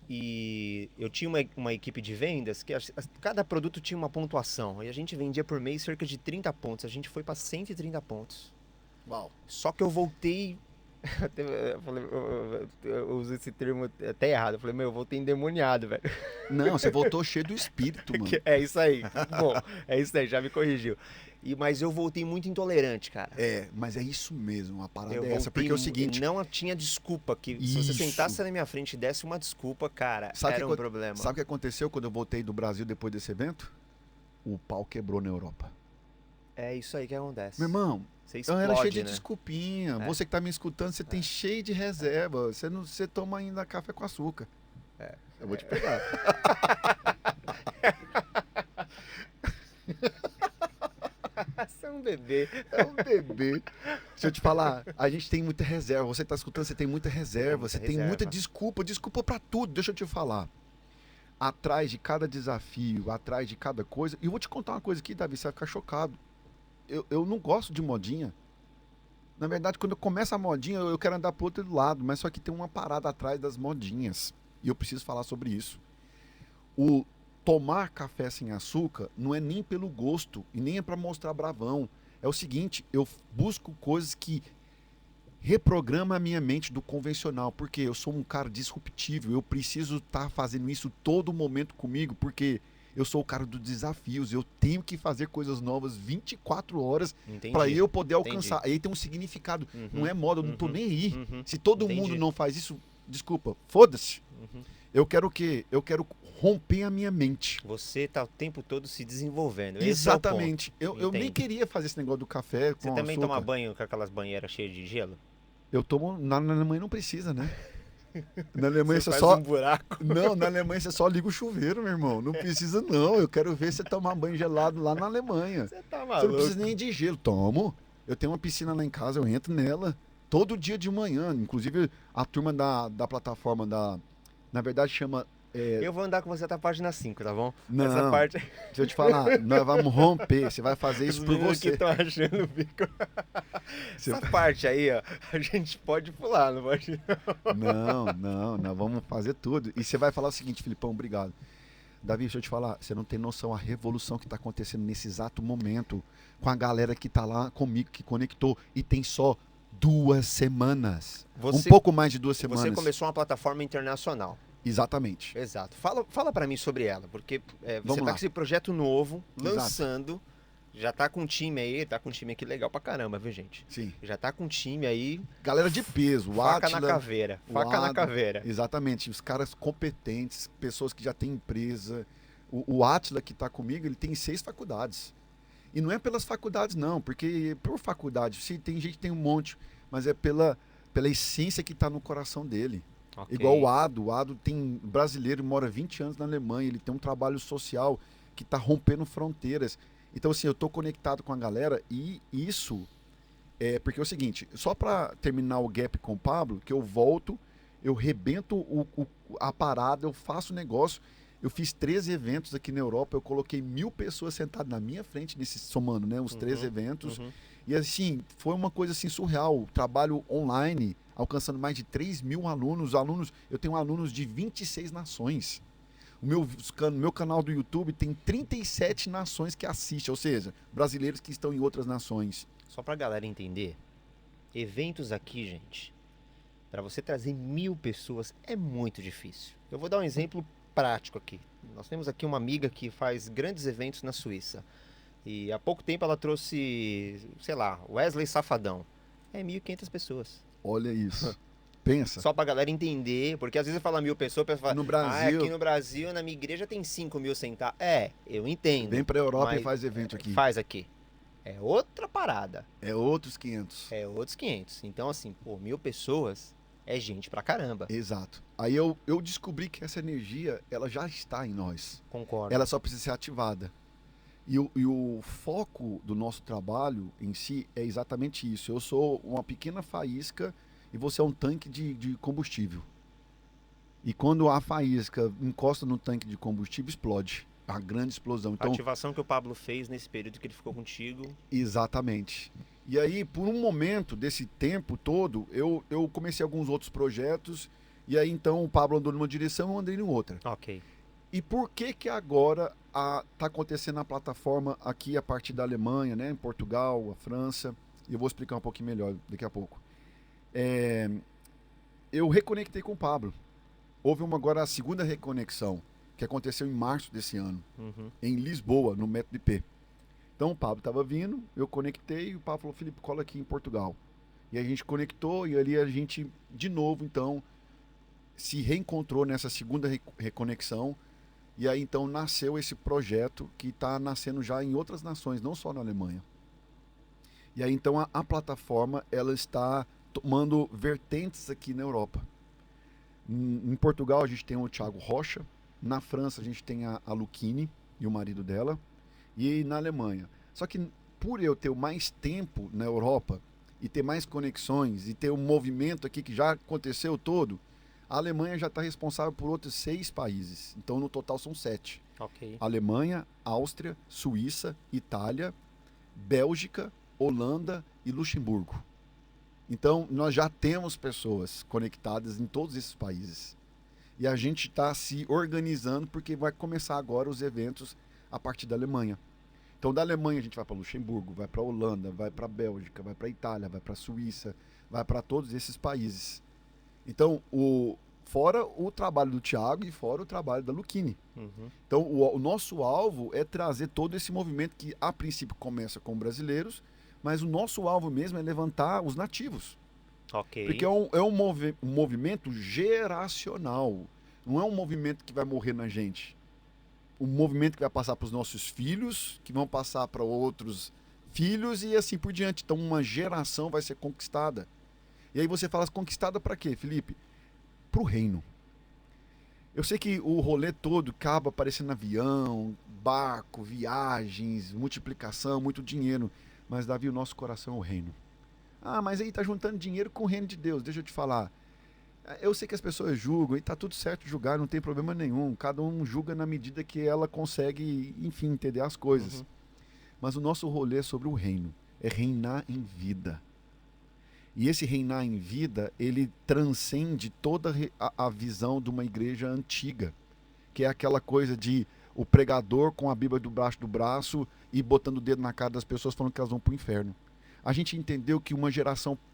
E eu tinha uma equipe de vendas que cada produto tinha uma pontuação. E a gente vendia por mês cerca de 30 pontos. A gente foi para 130 pontos. Uau. Só que eu voltei. Eu uso esse termo até errado. Eu falei, eu voltei endemoniado, velho. Não, você voltou cheio do espírito, mano. É isso aí. Bom, é isso aí, já me corrigiu. Mas eu voltei muito intolerante, cara. Mas é isso mesmo, a parada é essa. Porque é o seguinte... Não tinha desculpa. Se você sentasse na minha frente e desse uma desculpa, cara, era um problema. Sabe o que aconteceu quando eu voltei do Brasil depois desse evento? O pau quebrou na Europa. É isso aí que acontece. Meu irmão, você explode, eu era cheio de né? desculpinha. Você que tá me escutando, você tem cheio de reserva. Você toma ainda café com açúcar. Eu vou te pegar. Você é um bebê. É um bebê. Deixa eu te falar, a gente tem muita reserva. Você tá escutando, você tem muita reserva. Você tem muita desculpa. Desculpa pra tudo. Deixa eu te falar. Atrás de cada desafio, atrás de cada coisa. E eu vou te contar uma coisa aqui, Davi, você vai ficar chocado. Eu não gosto de modinha. Na verdade, quando começa a modinha, eu quero andar pro outro lado. Mas só que tem uma parada atrás das modinhas. E eu preciso falar sobre isso. O tomar café sem açúcar não é nem pelo gosto e nem é para mostrar bravão. É o seguinte, eu busco coisas que reprogramam a minha mente do convencional, porque eu sou um cara disruptivo, eu preciso estar fazendo isso todo momento comigo, porque eu sou o cara dos desafios, eu tenho que fazer coisas novas 24 horas para eu poder alcançar. Aí tem um significado, não é moda, eu não tô nem aí. Se todo mundo não faz isso, desculpa, foda-se. Eu quero o quê? Eu quero romper a minha mente. Você tá o tempo todo se desenvolvendo. Exatamente. Eu nem queria fazer esse negócio do café com Você também açúcar. toma banho com aquelas banheiras cheias de gelo? Eu tomo... Na Alemanha não precisa, né? Na Alemanha você você faz só... um buraco. Não, na Alemanha você só liga o chuveiro, meu irmão. Não precisa não. Eu quero ver você tomar banho gelado lá na Alemanha. Você tá maluco. Você não precisa nem de gelo. Tomo. Eu tenho uma piscina lá em casa, eu entro nela todo dia de manhã. Inclusive a turma da plataforma da... Na verdade chama... Eu vou andar com você até a página 5, tá bom? Não, essa parte... deixa eu te falar, nós vamos romper, você vai fazer isso por você. Que estão achando o bico. Essa parte aí, ó, a gente pode pular, não pode não, nós vamos fazer tudo. E você vai falar o seguinte, Filipão, obrigado. Davi, deixa eu te falar, você não tem noção a revolução que está acontecendo nesse exato momento com a galera que está lá comigo, que conectou, e tem só 2 semanas. Um pouco mais de 2 semanas. Você começou uma plataforma internacional. Exatamente. Exato. Fala para mim sobre ela, porque você tá com esse projeto novo, lançando, Exato. já tá com um time aí, tá com um time aqui legal pra caramba, viu, gente? Sim. Já tá com um time aí... Galera de peso, faca na caveira, na caveira. Exatamente, os caras competentes, pessoas que já têm empresa. O Átila que tá comigo, ele tem 6 faculdades. E não é pelas faculdades não, porque por faculdade, se tem gente que tem um monte, mas é pela essência que tá no coração dele. Okay. Igual o Ado tem brasileiro, mora 20 anos na Alemanha, ele tem um trabalho social que está rompendo fronteiras. Então, assim, eu estou conectado com a galera e isso porque é o seguinte, só para terminar o gap com o Pablo, que eu volto, eu rebento a parada, eu faço negócio. Eu fiz 13 eventos aqui na Europa, eu coloquei 1.000 pessoas sentadas na minha frente, somando, né, os 13 eventos. E assim, foi uma coisa assim surreal. Trabalho online, alcançando mais de 3.000 alunos. Eu tenho alunos de 26 nações. O meu canal do YouTube tem 37 nações que assistem, ou seja, brasileiros que estão em outras nações. Só pra galera entender, eventos aqui, gente, para você trazer 1.000 pessoas é muito difícil. Eu vou dar um exemplo prático aqui. Nós temos aqui uma amiga que faz grandes eventos na Suíça. E há pouco tempo ela trouxe, sei lá, Wesley Safadão. É 1.500 pessoas. Olha isso. Pensa. Só pra galera entender, porque às vezes fala 1.000 pessoas, a pessoa fala, No Brasil, aqui no Brasil, na minha igreja tem 5.000 sentados. Eu entendo. vem pra Europa mas e faz evento aqui. Faz aqui. É outra parada. É outros 500. É outros 500. Então, assim, 1.000 pessoas é gente pra caramba. Exato. Aí eu descobri que essa energia, ela já está em nós. Concordo. Ela só precisa ser ativada. E o foco do nosso trabalho em si é exatamente isso. Eu sou uma pequena faísca e você é um tanque de combustível. E quando a faísca encosta no tanque de combustível, explode. A grande explosão. A Então, ativação que o Pablo fez nesse período que ele ficou contigo. exatamente. E aí, por um momento desse tempo todo, eu comecei alguns outros projetos. E aí, então, o Pablo andou numa direção e eu andei em outra. Ok. E por que agora está acontecendo na plataforma aqui a partir da Alemanha, né, em Portugal, a França? E eu vou explicar um pouquinho melhor daqui a pouco. Eu reconectei com o Pablo. Houve agora a segunda reconexão, que aconteceu em março desse ano, em Lisboa, no Método IP. Então o Pablo estava vindo, eu conectei e o Pablo falou, Felipe, cola aqui em Portugal. E a gente conectou e ali a gente, de novo, então, se reencontrou nessa segunda reconexão. E aí então nasceu esse projeto que está nascendo já em outras nações, não só na Alemanha. E aí então a plataforma ela está tomando vertentes aqui na Europa. Em Portugal a gente tem o Thiago Rocha, na França a gente tem a Luchini e o marido dela, e na Alemanha. Só que por eu ter mais tempo na Europa e ter mais conexões e ter um movimento aqui que já aconteceu todo, a Alemanha já está responsável por outros 6 países. Então, no total, são 7. Ok. Alemanha, Áustria, Suíça, Itália, Bélgica, Holanda e Luxemburgo. Então, nós já temos pessoas conectadas em todos esses países. E a gente está se organizando porque vai começar agora os eventos a partir da Alemanha. Então, da Alemanha, a gente vai para Luxemburgo, vai para Holanda, vai para Bélgica, vai para Itália, vai para Suíça, vai para todos esses países. Então, fora o trabalho do Thiago e fora o trabalho da Luchini. Então, o nosso alvo é trazer todo esse movimento que, a princípio, começa com brasileiros, mas o nosso alvo mesmo é levantar os nativos. Ok. Porque é um movimento geracional. Não é um movimento que vai morrer na gente. Um movimento que vai passar para os nossos filhos, que vão passar para outros filhos e assim por diante. Então, uma geração vai ser conquistada. E aí você fala, conquistada para quê, Felipe? Para o reino. Eu sei que o rolê todo acaba aparecendo avião, barco, viagens, multiplicação, muito dinheiro. Mas, Davi, o nosso coração é o reino. Ah, mas aí tá juntando dinheiro com o reino de Deus. Deixa eu te falar. Eu sei que as pessoas julgam e tá tudo certo julgar, não tem problema nenhum. Cada um julga na medida que ela consegue, enfim, entender as coisas. Mas o nosso rolê é sobre o reino. É reinar em vida. E esse reinar em vida, ele transcende toda a visão de uma igreja antiga, que é aquela coisa de o pregador com a Bíblia debaixo do braço e botando o dedo na cara das pessoas falando que elas vão para o inferno. A gente entendeu que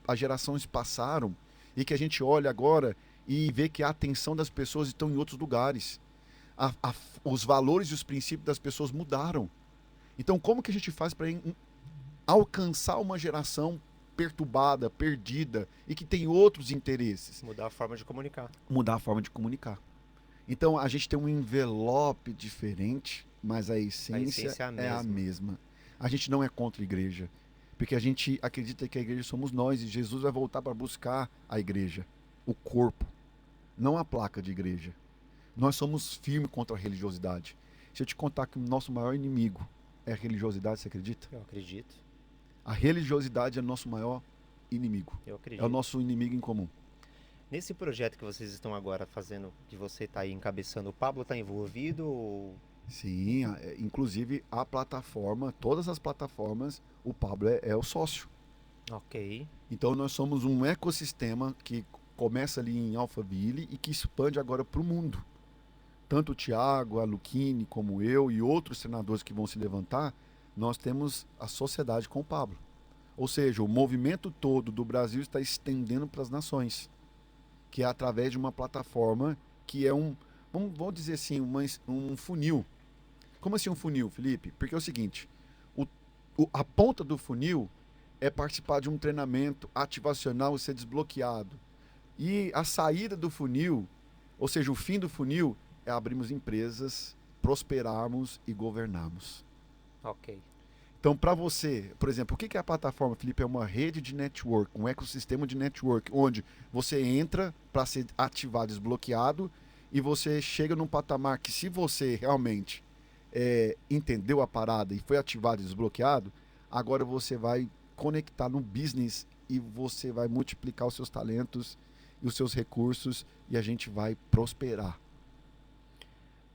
as gerações passaram e que a gente olha agora e vê que a atenção das pessoas estão em outros lugares. Os valores e os princípios das pessoas mudaram. Então, como que a gente faz para alcançar uma geração perturbada, perdida e que tem outros interesses? Mudar a forma de comunicar. Mudar a forma de comunicar. Então a gente tem um envelope diferente, mas a essência é a mesma. A gente não é contra a igreja, porque a gente acredita que a igreja somos nós e Jesus vai voltar para buscar a igreja, o corpo, não a placa de igreja. Nós somos firmes contra a religiosidade. Se eu te contar que o nosso maior inimigo é a religiosidade, você acredita? Eu acredito. A religiosidade é o nosso maior inimigo. Eu É o acredito. nosso inimigo em comum. Nesse projeto que vocês estão agora fazendo, que você está aí encabeçando, o Pablo está envolvido? Sim, inclusive a plataforma, todas as plataformas, o Pablo é o sócio. Ok. Então nós somos um ecossistema que começa ali em Alphaville e que expande agora para o mundo. Tanto o Thiago, a Luquini, como eu e outros senadores que vão se levantar, nós temos a sociedade com o Pablo. Ou seja, o movimento todo do Brasil está estendendo para as nações, que é através de uma plataforma que é vamos dizer assim, um funil. Como assim um funil, Felipe? Porque é o seguinte, o, a ponta do funil é participar de um treinamento ativacional e ser desbloqueado. E a saída do funil, ou seja, o fim do funil, é abrirmos empresas, prosperarmos e governarmos. Ok. Então, para você, por exemplo, o que é a plataforma, Felipe? É uma rede de network, um ecossistema de network, onde você entra para ser ativado, desbloqueado, e você chega num patamar que, se você realmente entendeu a parada e foi ativado e desbloqueado, agora você vai conectar no business e você vai multiplicar os seus talentos e os seus recursos e a gente vai prosperar.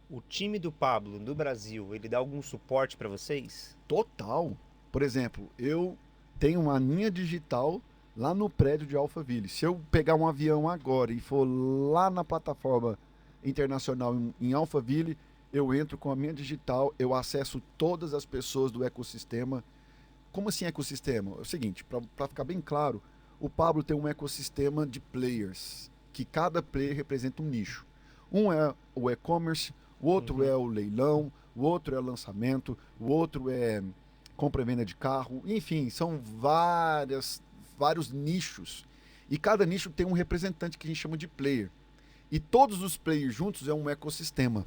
O time do Pablo no Brasil, ele dá algum suporte para vocês? Total. Por exemplo, eu tenho uma linha digital lá no prédio de Alphaville. Se eu pegar um avião agora e for lá na plataforma internacional em Alphaville, eu entro com a minha digital, eu acesso todas as pessoas do ecossistema. Como assim ecossistema? É o seguinte, para ficar bem claro, o Pablo tem um ecossistema de players, que cada player representa um nicho. Um é o e-commerce, o outro é o leilão, o outro é o lançamento, o outro é compra e venda de carro, enfim, são vários nichos. E cada nicho tem um representante que a gente chama de player. E todos os players juntos é um ecossistema.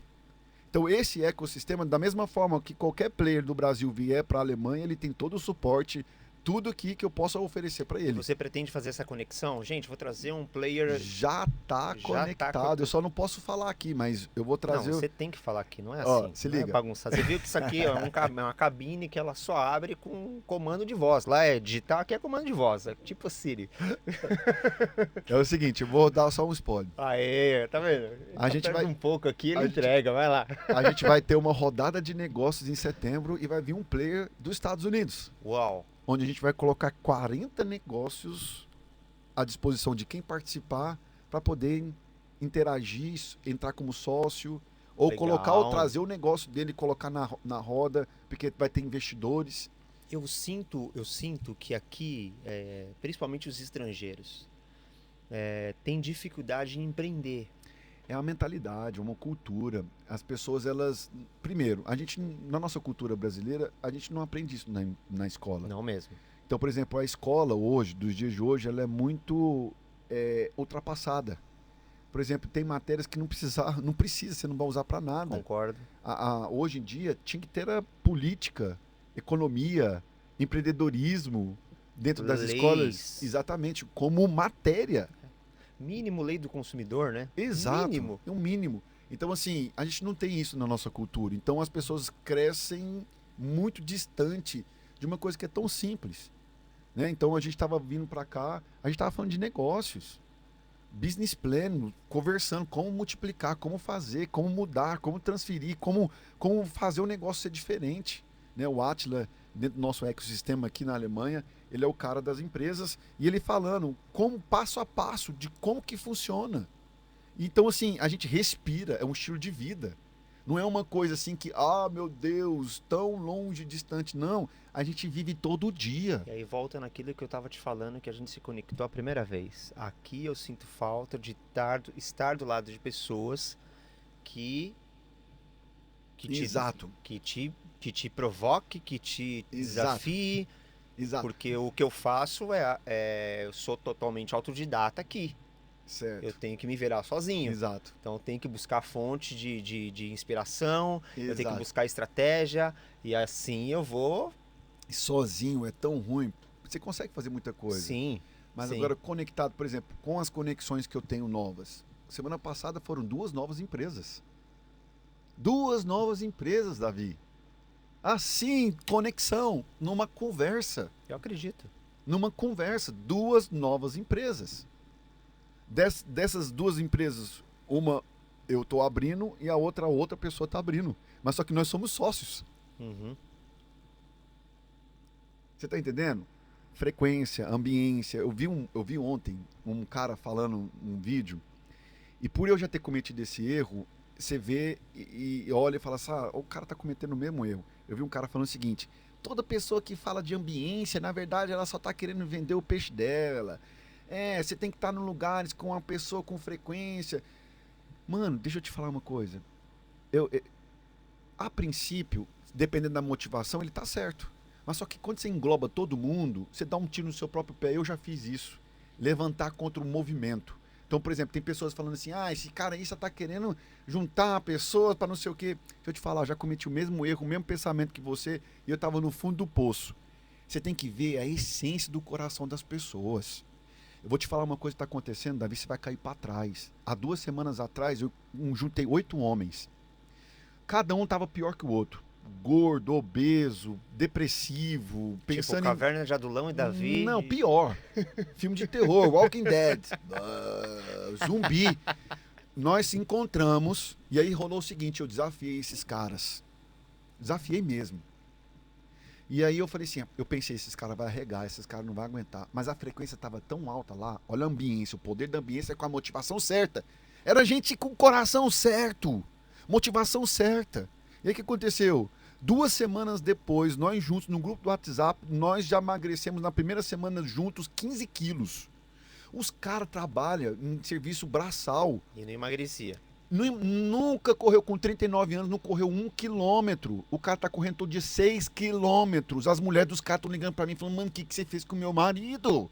Então esse ecossistema, da mesma forma que qualquer player do Brasil vier para a Alemanha, ele tem todo o suporte, tudo aqui que eu possa oferecer para ele. Você pretende fazer essa conexão? Gente, vou trazer um player. Já tá conectado. Eu só não posso falar aqui, mas eu vou trazer. Não, você tem que falar aqui, não é Ó, assim. se Não é liga. bagunçar. Você viu que isso aqui é uma cabine que ela só abre com comando de voz. Lá é digitar, aqui é comando de voz. É tipo Siri. É o seguinte, eu vou dar só um spoiler. Aê, tá vendo? A gente Aperta vai- um pouco aqui, ele a gente- entrega, vai lá. A gente vai ter uma rodada de negócios em setembro e vai vir um player dos Estados Unidos, Uau. onde a gente vai colocar 40 negócios à disposição de quem participar para poder interagir, entrar como sócio, ou Legal. colocar ou trazer o negócio dele e colocar na roda, porque vai ter investidores. Eu sinto que aqui, principalmente os estrangeiros, têm dificuldade em empreender. É a mentalidade, é uma cultura. As pessoas, elas. Primeiro, a gente, na nossa cultura brasileira, a gente não aprende isso na escola. Não mesmo. Então, por exemplo, a escola hoje, dos dias de hoje, ela é muito ultrapassada. Por exemplo, tem matérias que não precisa, você não vai usar para nada. Concordo. Hoje em dia tinha que ter a política, economia, empreendedorismo dentro das Leis. escolas, exatamente, como matéria. Mínimo lei do consumidor, né? Exato. Mínimo. É um mínimo. Então, assim, a gente não tem isso na nossa cultura. Então, as pessoas crescem muito distante de uma coisa que é tão simples. Né? Então, a gente estava vindo para cá, a gente estava falando de negócios. Business plan, conversando, como multiplicar, como fazer, como mudar, como transferir, como fazer o negócio ser diferente. Né? O Attila, dentro do nosso ecossistema aqui na Alemanha, ele é o cara das empresas e ele falando como passo a passo de como que funciona. Então, assim, a gente respira, é um estilo de vida. Não é uma coisa assim que, meu Deus, tão longe, distante. Não, a gente vive todo dia. E aí volta naquilo que eu tava te falando, que a gente se conectou a primeira vez. Aqui eu sinto falta de estar do lado de pessoas que te, Exato, que te provoque, que te Exato. desafie, exato. porque o que eu faço eu sou totalmente autodidata aqui. Certo. Eu tenho que me virar sozinho. Exato. Então eu tenho que buscar fonte de inspiração, eu tenho que Exato. buscar estratégia, e assim eu vou. E sozinho é tão ruim. Você consegue fazer muita coisa. Sim. Mas sim. agora conectado, por exemplo, com as conexões que eu tenho novas. Semana passada foram 2 novas empresas. 2 novas empresas, Davi. Assim, conexão, numa conversa. Eu acredito. Numa conversa, 2 novas empresas. Dessas 2 empresas, uma eu tô abrindo e a outra pessoa tá abrindo. Mas só que nós somos sócios. Uhum. Você tá entendendo? Frequência, ambiência. Eu vi ontem um cara falando um vídeo, e por eu já ter cometido esse erro, você vê e olha e fala assim, ah, o cara tá cometendo o mesmo erro. Eu vi um cara falando o seguinte: toda pessoa que fala de ambiência, na verdade, ela só tá querendo vender o peixe dela. Você tem que estar em lugares com uma pessoa com frequência. Mano, deixa eu te falar uma coisa. A princípio, dependendo da motivação, ele tá certo. Mas só que quando você engloba todo mundo, você dá um tiro no seu próprio pé. Eu já fiz isso. Levantar contra o movimento. Então, por exemplo, tem pessoas falando assim, ah, esse cara aí só tá querendo juntar pessoas para não sei o quê. Deixa eu te falar, eu já cometi o mesmo erro, o mesmo pensamento que você, e eu tava no fundo do poço. Você tem que ver a essência do coração das pessoas. Eu vou te falar uma coisa que está acontecendo, Davi, você vai cair para trás. Há 2 semanas atrás, eu juntei 8 homens. Cada um tava pior que o outro. Gordo, obeso, depressivo, pensando Tipo, Caverna de Adulão e Davi. Não, pior. Filme de terror, Walking Dead, zumbi. Nós se encontramos e aí rolou o seguinte, eu desafiei esses caras. Desafiei mesmo. E aí eu falei assim, eu pensei, esses caras vão arregar, esses caras não vão aguentar. Mas a frequência estava tão alta lá, olha a ambiência, o poder da ambiência com a motivação certa. Era gente com o coração certo, motivação certa. E aí o que aconteceu? 2 semanas depois, nós juntos, no grupo do WhatsApp, nós já emagrecemos na primeira semana juntos 15 quilos. Os caras trabalham em serviço braçal. E não emagrecia. Nunca correu com 39 anos, não correu 1 quilômetro. O cara tá correndo todo dia 6 quilômetros. As mulheres dos caras estão ligando pra mim falando, mano, o que você fez com o meu marido?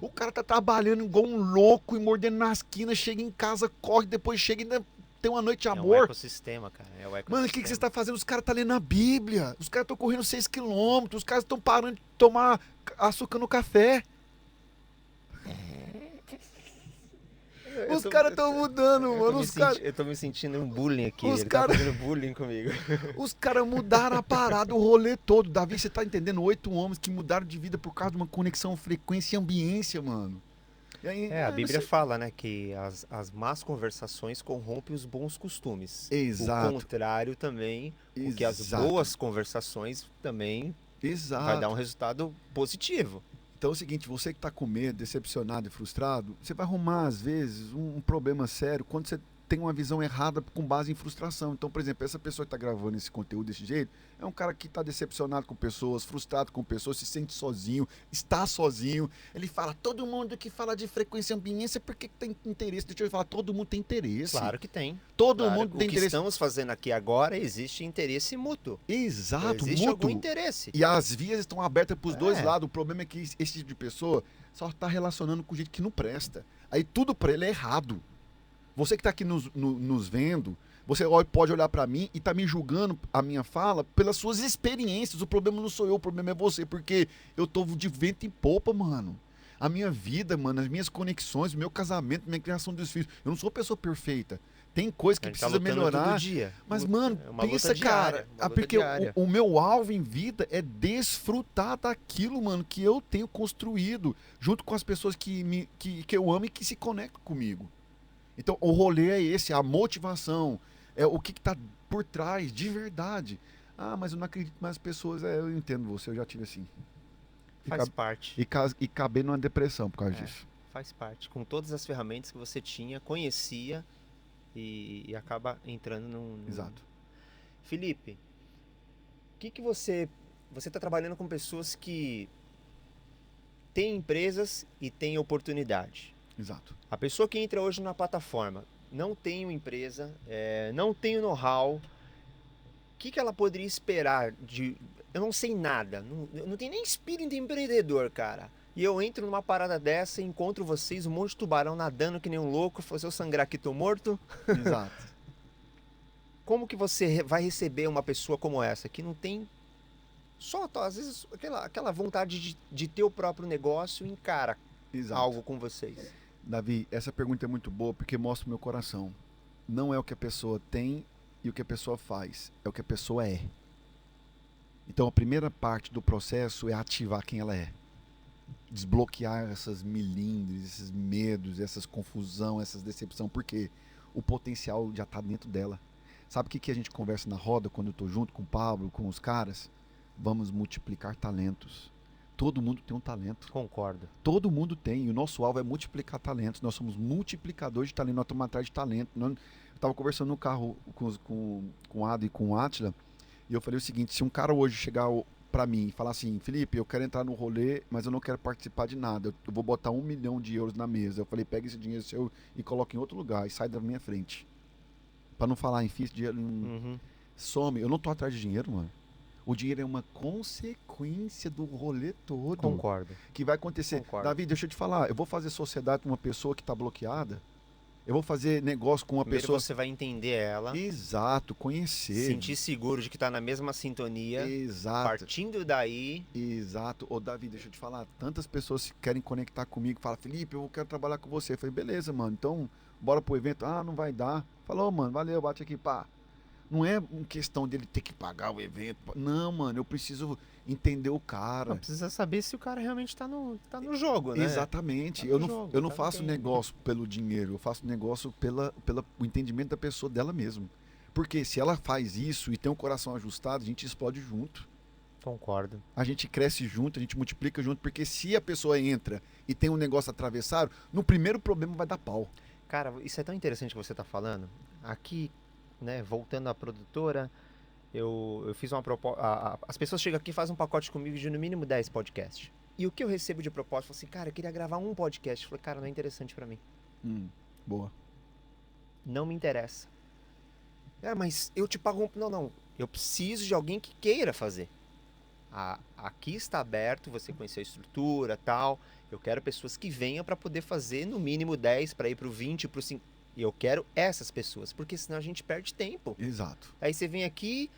O cara tá trabalhando igual um louco e mordendo na esquina, chega em casa, corre, depois chega e ainda tem uma noite de amor. É o ecossistema, cara. É o ecossistema. Mano, o que você tá fazendo? Os caras tá lendo a Bíblia. Os caras estão correndo 6 quilômetros. Os caras estão parando de tomar açúcar no café. Os caras estão mudando, mano. Eu tô me sentindo um bullying aqui. Os Ele cara- tá fazendo bullying comigo. Os caras mudaram a parada, o rolê todo. Davi, você tá entendendo? 8 homens que mudaram de vida por causa de uma conexão, frequência e ambiência, mano. E aí, A Bíblia fala, né, que as más conversações corrompem os bons costumes. Exato. O contrário também, porque as Exato. boas conversações também Exato. vai dar um resultado positivo. Então é o seguinte, você que tá com medo, decepcionado e frustrado, você vai arrumar, às vezes, um problema sério quando você tem uma visão errada com base em frustração. Então, por exemplo, essa pessoa que tá gravando esse conteúdo desse jeito, é um cara que tá decepcionado com pessoas, frustrado com pessoas, se sente sozinho, está sozinho. Ele fala, todo mundo que fala de frequência e ambiência, por que tem interesse? Deixa eu falar, todo mundo tem interesse. Claro que tem. Todo Claro, mundo tem o que interesse. estamos fazendo aqui agora existe interesse mútuo. Exato, Existe algum mútuo. interesse. E as vias estão abertas para os dois É. lados. O problema é que esse tipo de pessoa só está relacionando com gente que não presta. Aí tudo para ele é errado. Você que está aqui nos vendo, você pode olhar para mim e tá me julgando a minha fala pelas suas experiências. O problema não sou eu, o problema é você, porque eu tô de vento em popa, mano. A minha vida, mano, as minhas conexões, meu casamento, minha criação dos filhos. Eu não sou uma pessoa perfeita. Tem coisa que A gente tá precisa lutando melhorar. todo dia. Mas, mano, É uma luta pensa, diária, cara. uma luta Porque diária. o meu alvo em vida é desfrutar daquilo, mano, que eu tenho construído, junto com as pessoas que eu amo e que se conectam comigo. Então, o rolê é esse, a motivação, é o que tá por trás, de verdade. Ah, mas eu não acredito mais nas pessoas. Eu entendo você, eu já tive assim. Faz parte. E acabei numa depressão por causa disso. Faz parte. Com todas as ferramentas que você tinha, conhecia e acaba entrando num... Exato. Felipe, o que você está trabalhando com pessoas que têm empresas e têm oportunidade. Exato. A pessoa que entra hoje na plataforma não tem uma empresa, não tem o know-how, o que ela poderia esperar de... Eu não sei nada, eu não tenho nem espírito de empreendedor, cara. E eu entro numa parada dessa e encontro vocês, um monte de tubarão nadando que nem um louco, se eu sangrar aqui tô morto. Exato. Como que você vai receber uma pessoa como essa, que não tem só, às vezes, aquela vontade de ter o próprio negócio e encara Exato. algo com vocês? Davi, essa pergunta é muito boa porque mostra o meu coração. Não é o que a pessoa tem e o que a pessoa faz. É o que a pessoa é. Então a primeira parte do processo é ativar quem ela é. Desbloquear essas milindres, esses medos, essas confusão, essas decepção, porque o potencial já está dentro dela. Sabe o que a gente conversa na roda quando eu estou junto com o Pablo, com os caras? Vamos multiplicar talentos. Todo mundo tem um talento. Concordo. Todo mundo tem. E o nosso alvo é multiplicar talentos. Nós somos multiplicadores de talento. Nós estamos atrás de talento. Eu estava conversando no carro com o Ado e com o Átila. E eu falei o seguinte: se um cara hoje chegar para mim e falar assim, Felipe, eu quero entrar no rolê, mas eu não quero participar de nada. Eu vou botar 1 milhão de euros na mesa. Eu falei, pega esse dinheiro seu e coloca em outro lugar e sai da minha frente. Para não falar em fiz dinheiro. Some. Eu não tô atrás de dinheiro, mano. O dinheiro é uma consequência do rolê todo. Concordo. Que vai acontecer. Concordo. Davi, deixa eu te falar. Eu vou fazer sociedade com uma pessoa que está bloqueada. Eu vou fazer negócio com uma Primeiro pessoa... você vai entender ela. Exato, conhecer. Sentir seguro de que tá na mesma sintonia. Exato. Partindo daí... Exato. Ô, Davi, deixa eu te falar. Tantas pessoas querem conectar comigo. Falam, Felipe, eu quero trabalhar com você. Eu falei, beleza, mano. Então, bora pro evento. Ah, não vai dar. Falou, mano, valeu, bate aqui, pá. Não é uma questão dele ter que pagar o evento. Não, mano, eu preciso entender o cara. Não, precisa saber se o cara realmente tá no jogo, né? Exatamente. Tá no jogo, eu não tá faço bem. negócio pelo dinheiro, eu faço negócio pelo entendimento da pessoa dela mesma. Porque se ela faz isso e tem um coração ajustado, a gente explode junto. Concordo. A gente cresce junto, a gente multiplica junto, porque se a pessoa entra e tem um negócio atravessado, no primeiro problema vai dar pau. Cara, isso é tão interessante que você tá falando. Aqui, né, voltando à produtora, eu fiz uma proposta. As pessoas chegam aqui e fazem um pacote comigo de no mínimo 10 podcasts. E o que eu recebo de proposta, eu falo assim, cara, eu queria gravar um podcast. Eu falei, cara, não é interessante pra mim. Boa. Não me interessa. Mas eu te pago um... Não. Eu preciso de alguém que queira fazer. Aqui está aberto, você conhecer a estrutura, tal. Eu quero pessoas que venham para poder fazer no mínimo 10, para ir pro 20, pro 5. E eu quero essas pessoas, porque senão a gente perde tempo. Exato. Aí você vem aqui,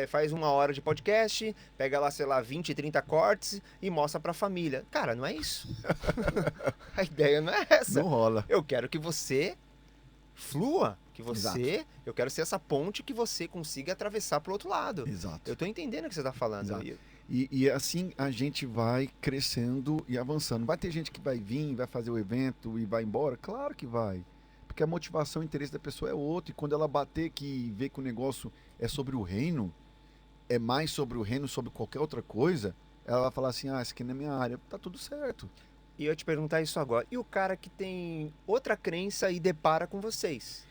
faz 1 hora de podcast, pega lá, sei lá, 20, 30 cortes e mostra pra família. Cara, não é isso. A ideia não é essa. Não rola. Eu quero que você flua, que Exato. eu quero ser essa ponte que você consiga atravessar pro outro lado. Exato. Eu tô entendendo o que você tá falando. Exato. E assim a gente vai crescendo e avançando. Vai ter gente que vai vir, vai fazer o evento e vai embora? Claro que vai. Porque a motivação e o interesse da pessoa é outro. E quando ela bater que vê que o negócio é sobre o reino, é mais sobre o reino, sobre qualquer outra coisa, ela vai falar assim, isso aqui não é minha área. Tá tudo certo. E eu ia te perguntar isso agora. E o cara que tem outra crença e depara com vocês?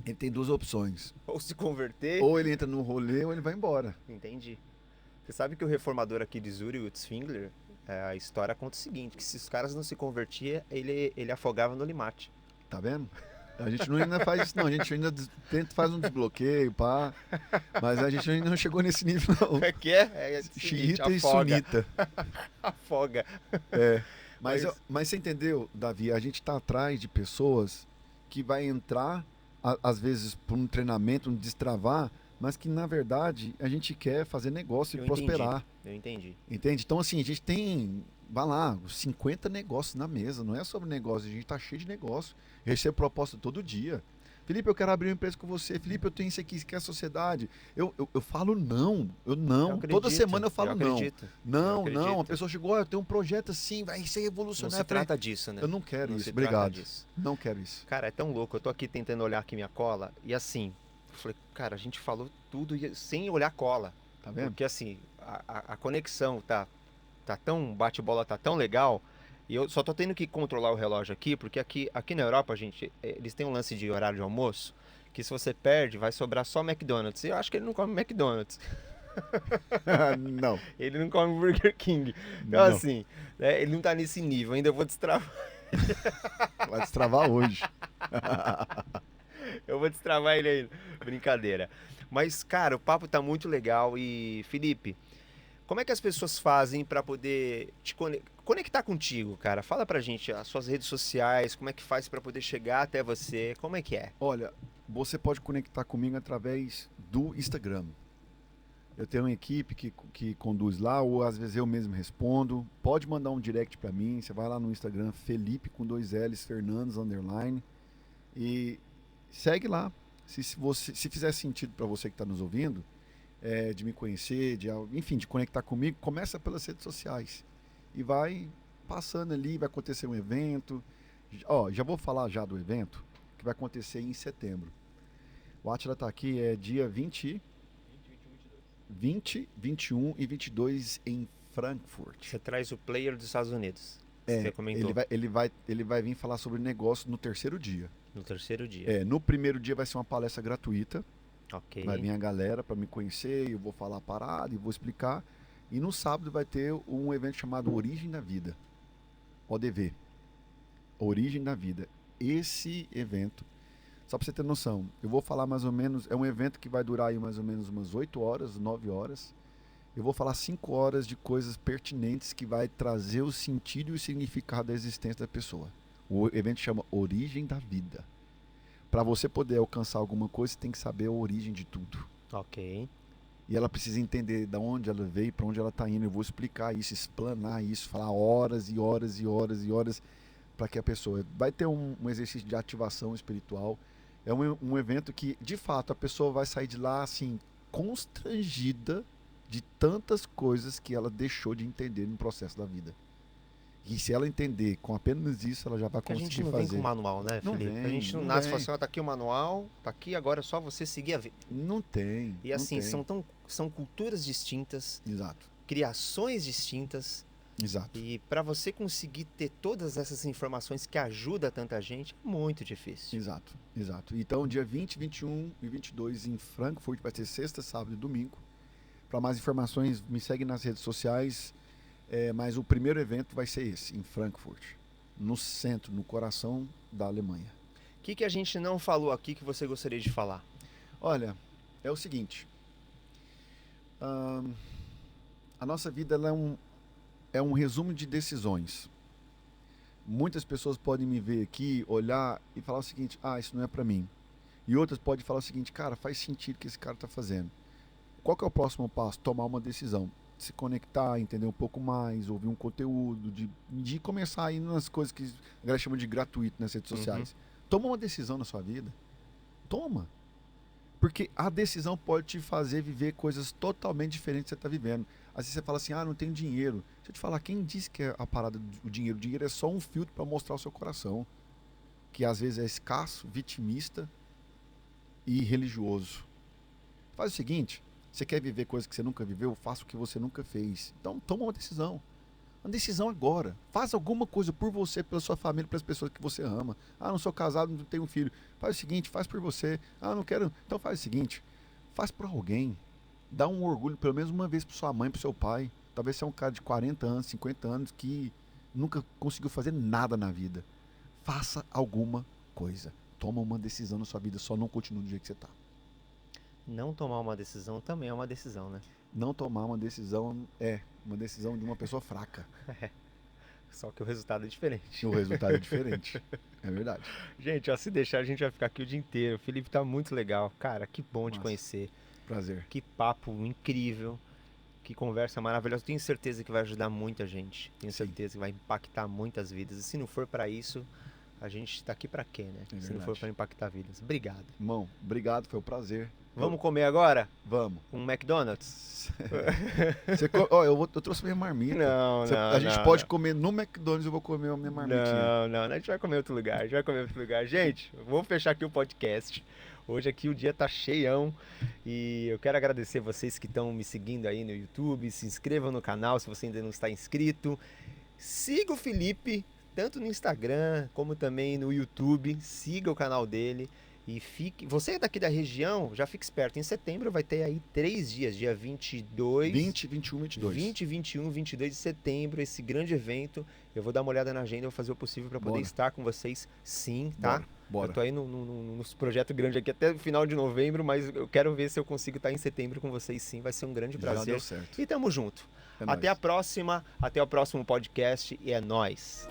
Ele tem 2 opções. Ou se converter... Ou ele entra no rolê ou ele vai embora. Entendi. Você sabe que o reformador aqui de Zurich, o Zwingler, a história conta o seguinte, que se os caras não se convertiam, ele afogava no limate. Tá vendo? A gente não ainda faz isso, não. A gente ainda faz um desbloqueio, pá. Mas a gente ainda não chegou nesse nível, não. É que é Xiita e afoga. sunita. Afoga. Mas você entendeu, Davi? A gente tá atrás de pessoas que vai entrar, às vezes, por um treinamento, um destravar, mas que, na verdade, a gente quer fazer negócio e prosperar. Eu entendi. Entende? Então, assim, a gente tem, vai lá, 50 negócios na mesa. Não é sobre negócio, a gente tá cheio de negócio. Eu recebo proposta todo dia. Felipe, eu quero abrir uma empresa com você. Felipe, eu tenho isso aqui, isso aqui é a sociedade. Eu falo não. Eu não. Toda semana eu falo não. Não. A pessoa chegou, eu tenho um projeto assim, vai ser revolucionário. Não se trata disso, né? Eu não quero Não isso. se Obrigado. trata disso. Não quero isso. Cara, é tão louco. Eu tô aqui tentando olhar aqui minha cola e assim, eu falei, cara, a gente falou tudo sem olhar cola. Tá vendo? Porque assim, a conexão tá tão, bate-bola tá tão legal. E eu só tô tendo que controlar o relógio aqui, porque aqui na Europa, gente, eles têm um lance de horário de almoço, que se você perde, vai sobrar só McDonald's. E eu acho que ele não come McDonald's. Não. Ele não come Burger King. Então, assim, ele não tá nesse nível. Ainda eu vou destravar. Vai destravar hoje. Eu vou destravar ele ainda. Brincadeira. Mas, cara, o papo tá muito legal. E, Felipe, como é que as pessoas fazem para poder te conectar contigo, cara? Fala pra gente as suas redes sociais, como é que faz para poder chegar até você, como é que é? Olha, você pode conectar comigo através do Instagram. Eu tenho uma equipe que conduz lá, ou às vezes eu mesmo respondo. Pode mandar um direct pra mim, você vai lá no Instagram, Felipe com 2 L's, Fernandes, _ e segue lá. Se fizer sentido para você que está nos ouvindo, de me conhecer, enfim, de conectar comigo, começa pelas redes sociais. E vai passando ali, vai acontecer um evento. Já vou falar já do evento, que vai acontecer em setembro. O Átila está aqui, dia 20, 21 e 22 em Frankfurt. Você traz o player dos Estados Unidos. Você comentou. Ele vai vir falar sobre negócio no terceiro dia. No terceiro dia. No primeiro dia vai ser uma palestra gratuita. Ok. Vai vir a galera para me conhecer, eu vou falar a parada e vou explicar. E no sábado vai ter um evento chamado Origem da Vida. ODV. Origem da Vida. Esse evento, só para você ter noção, eu vou falar mais ou menos, é um evento que vai durar aí mais ou menos umas 8 horas, 9 horas. Eu vou falar 5 horas de coisas pertinentes que vai trazer o sentido e o significado da existência da pessoa. O evento chama Origem da Vida. Para você poder alcançar alguma coisa, você tem que saber a origem de tudo. Ok. E ela precisa entender de onde ela veio e para onde ela está indo. Eu vou explicar isso, explanar isso, falar horas e horas e horas e horas para que a pessoa... Vai ter um exercício de ativação espiritual. É um evento que, de fato, a pessoa vai sair de lá assim, constrangida de tantas coisas que ela deixou de entender no processo da vida. E se ela entender com apenas isso, ela já vai conseguir fazer. A gente não vem com manual, né, Não Felipe? vem, A gente não não nasce e vem. fala assim, ó, tá aqui o manual, tá aqui, agora é só você seguir a vida. Não tem. E assim, não tem. são culturas distintas, Exato. criações distintas, Exato. e para você conseguir ter todas essas informações que ajudam tanta gente, é muito difícil. Exato, exato. Então, dia 20, 21 e 22 em Frankfurt, vai ser sexta, sábado e domingo. Para mais informações, me segue nas redes sociais. Mas o primeiro evento vai ser esse, em Frankfurt, no centro, no coração da Alemanha. O que a gente não falou aqui que você gostaria de falar? Olha, é o seguinte. A nossa vida ela é um resumo de decisões. Muitas pessoas podem me ver aqui, olhar e falar o seguinte: isso não é para mim. E outras podem falar o seguinte: cara, faz sentido o que esse cara está fazendo. Qual que é o próximo passo? Tomar uma decisão. Se conectar, entender um pouco mais, ouvir um conteúdo, de começar a ir nas coisas que a galera chama de gratuito nas redes sociais. Toma uma decisão na sua vida. Toma. Porque a decisão pode te fazer viver coisas totalmente diferentes que você está vivendo. Às vezes você fala assim, não tenho dinheiro. Deixa eu te falar, quem disse que é a parada do dinheiro? O dinheiro é só um filtro para mostrar o seu coração. Que às vezes é escasso, vitimista e religioso. Faz o seguinte, você quer viver coisas que você nunca viveu? Faça o que você nunca fez. Então toma uma decisão. Uma decisão agora. Faz alguma coisa por você, pela sua família, pelas pessoas que você ama. Não sou casado, não tenho filho. Faz o seguinte, faz por você. Não quero. Então faz o seguinte, faz por alguém. Dá um orgulho pelo menos uma vez para sua mãe, para seu pai. Talvez você é um cara de 40 anos, 50 anos que nunca conseguiu fazer nada na vida. Faça alguma coisa. Toma uma decisão na sua vida, só não continue do jeito que você está. Não tomar uma decisão também é uma decisão, né? Não tomar uma decisão é uma decisão de uma pessoa fraca. Só que o resultado é diferente. O resultado é diferente. É verdade. Gente, se deixar, a gente vai ficar aqui o dia inteiro. O Felipe tá muito legal. Cara, que bom te Massa. conhecer. Prazer. Que papo incrível. Que conversa maravilhosa. Tenho certeza que vai ajudar muita gente. Tenho certeza que vai impactar muitas vidas. E se não for para isso, a gente tá aqui para quê, né? Se não for para impactar vidas. Obrigado. Irmão, obrigado. Foi um prazer. Vamos comer agora? Vamos. Um McDonald's? Eu trouxe minha marmita. Não. A gente pode comer no McDonald's, eu vou comer a minha marmitinha. Não. A gente vai comer em outro lugar. Gente, vou fechar aqui o podcast. Hoje aqui o dia tá cheião e eu quero agradecer vocês que estão me seguindo aí no YouTube. Se inscrevam no canal se você ainda não está inscrito. Siga o Felipe, tanto no Instagram como também no YouTube. Siga o canal dele. E você é daqui da região, já fique esperto. Em setembro vai ter aí 3 dias, dia 22... 20, 21, 22. 20, 21, 22 de setembro, esse grande evento. Eu vou dar uma olhada na agenda, vou fazer o possível para poder estar com vocês, sim, tá? Bora. Eu tô aí nos projetos grandes aqui até o final de novembro, mas eu quero ver se eu consigo estar em setembro com vocês, sim. Vai ser um grande prazer. Já deu certo. E tamo junto. É até nóis. a próxima, até o próximo podcast e é nóis.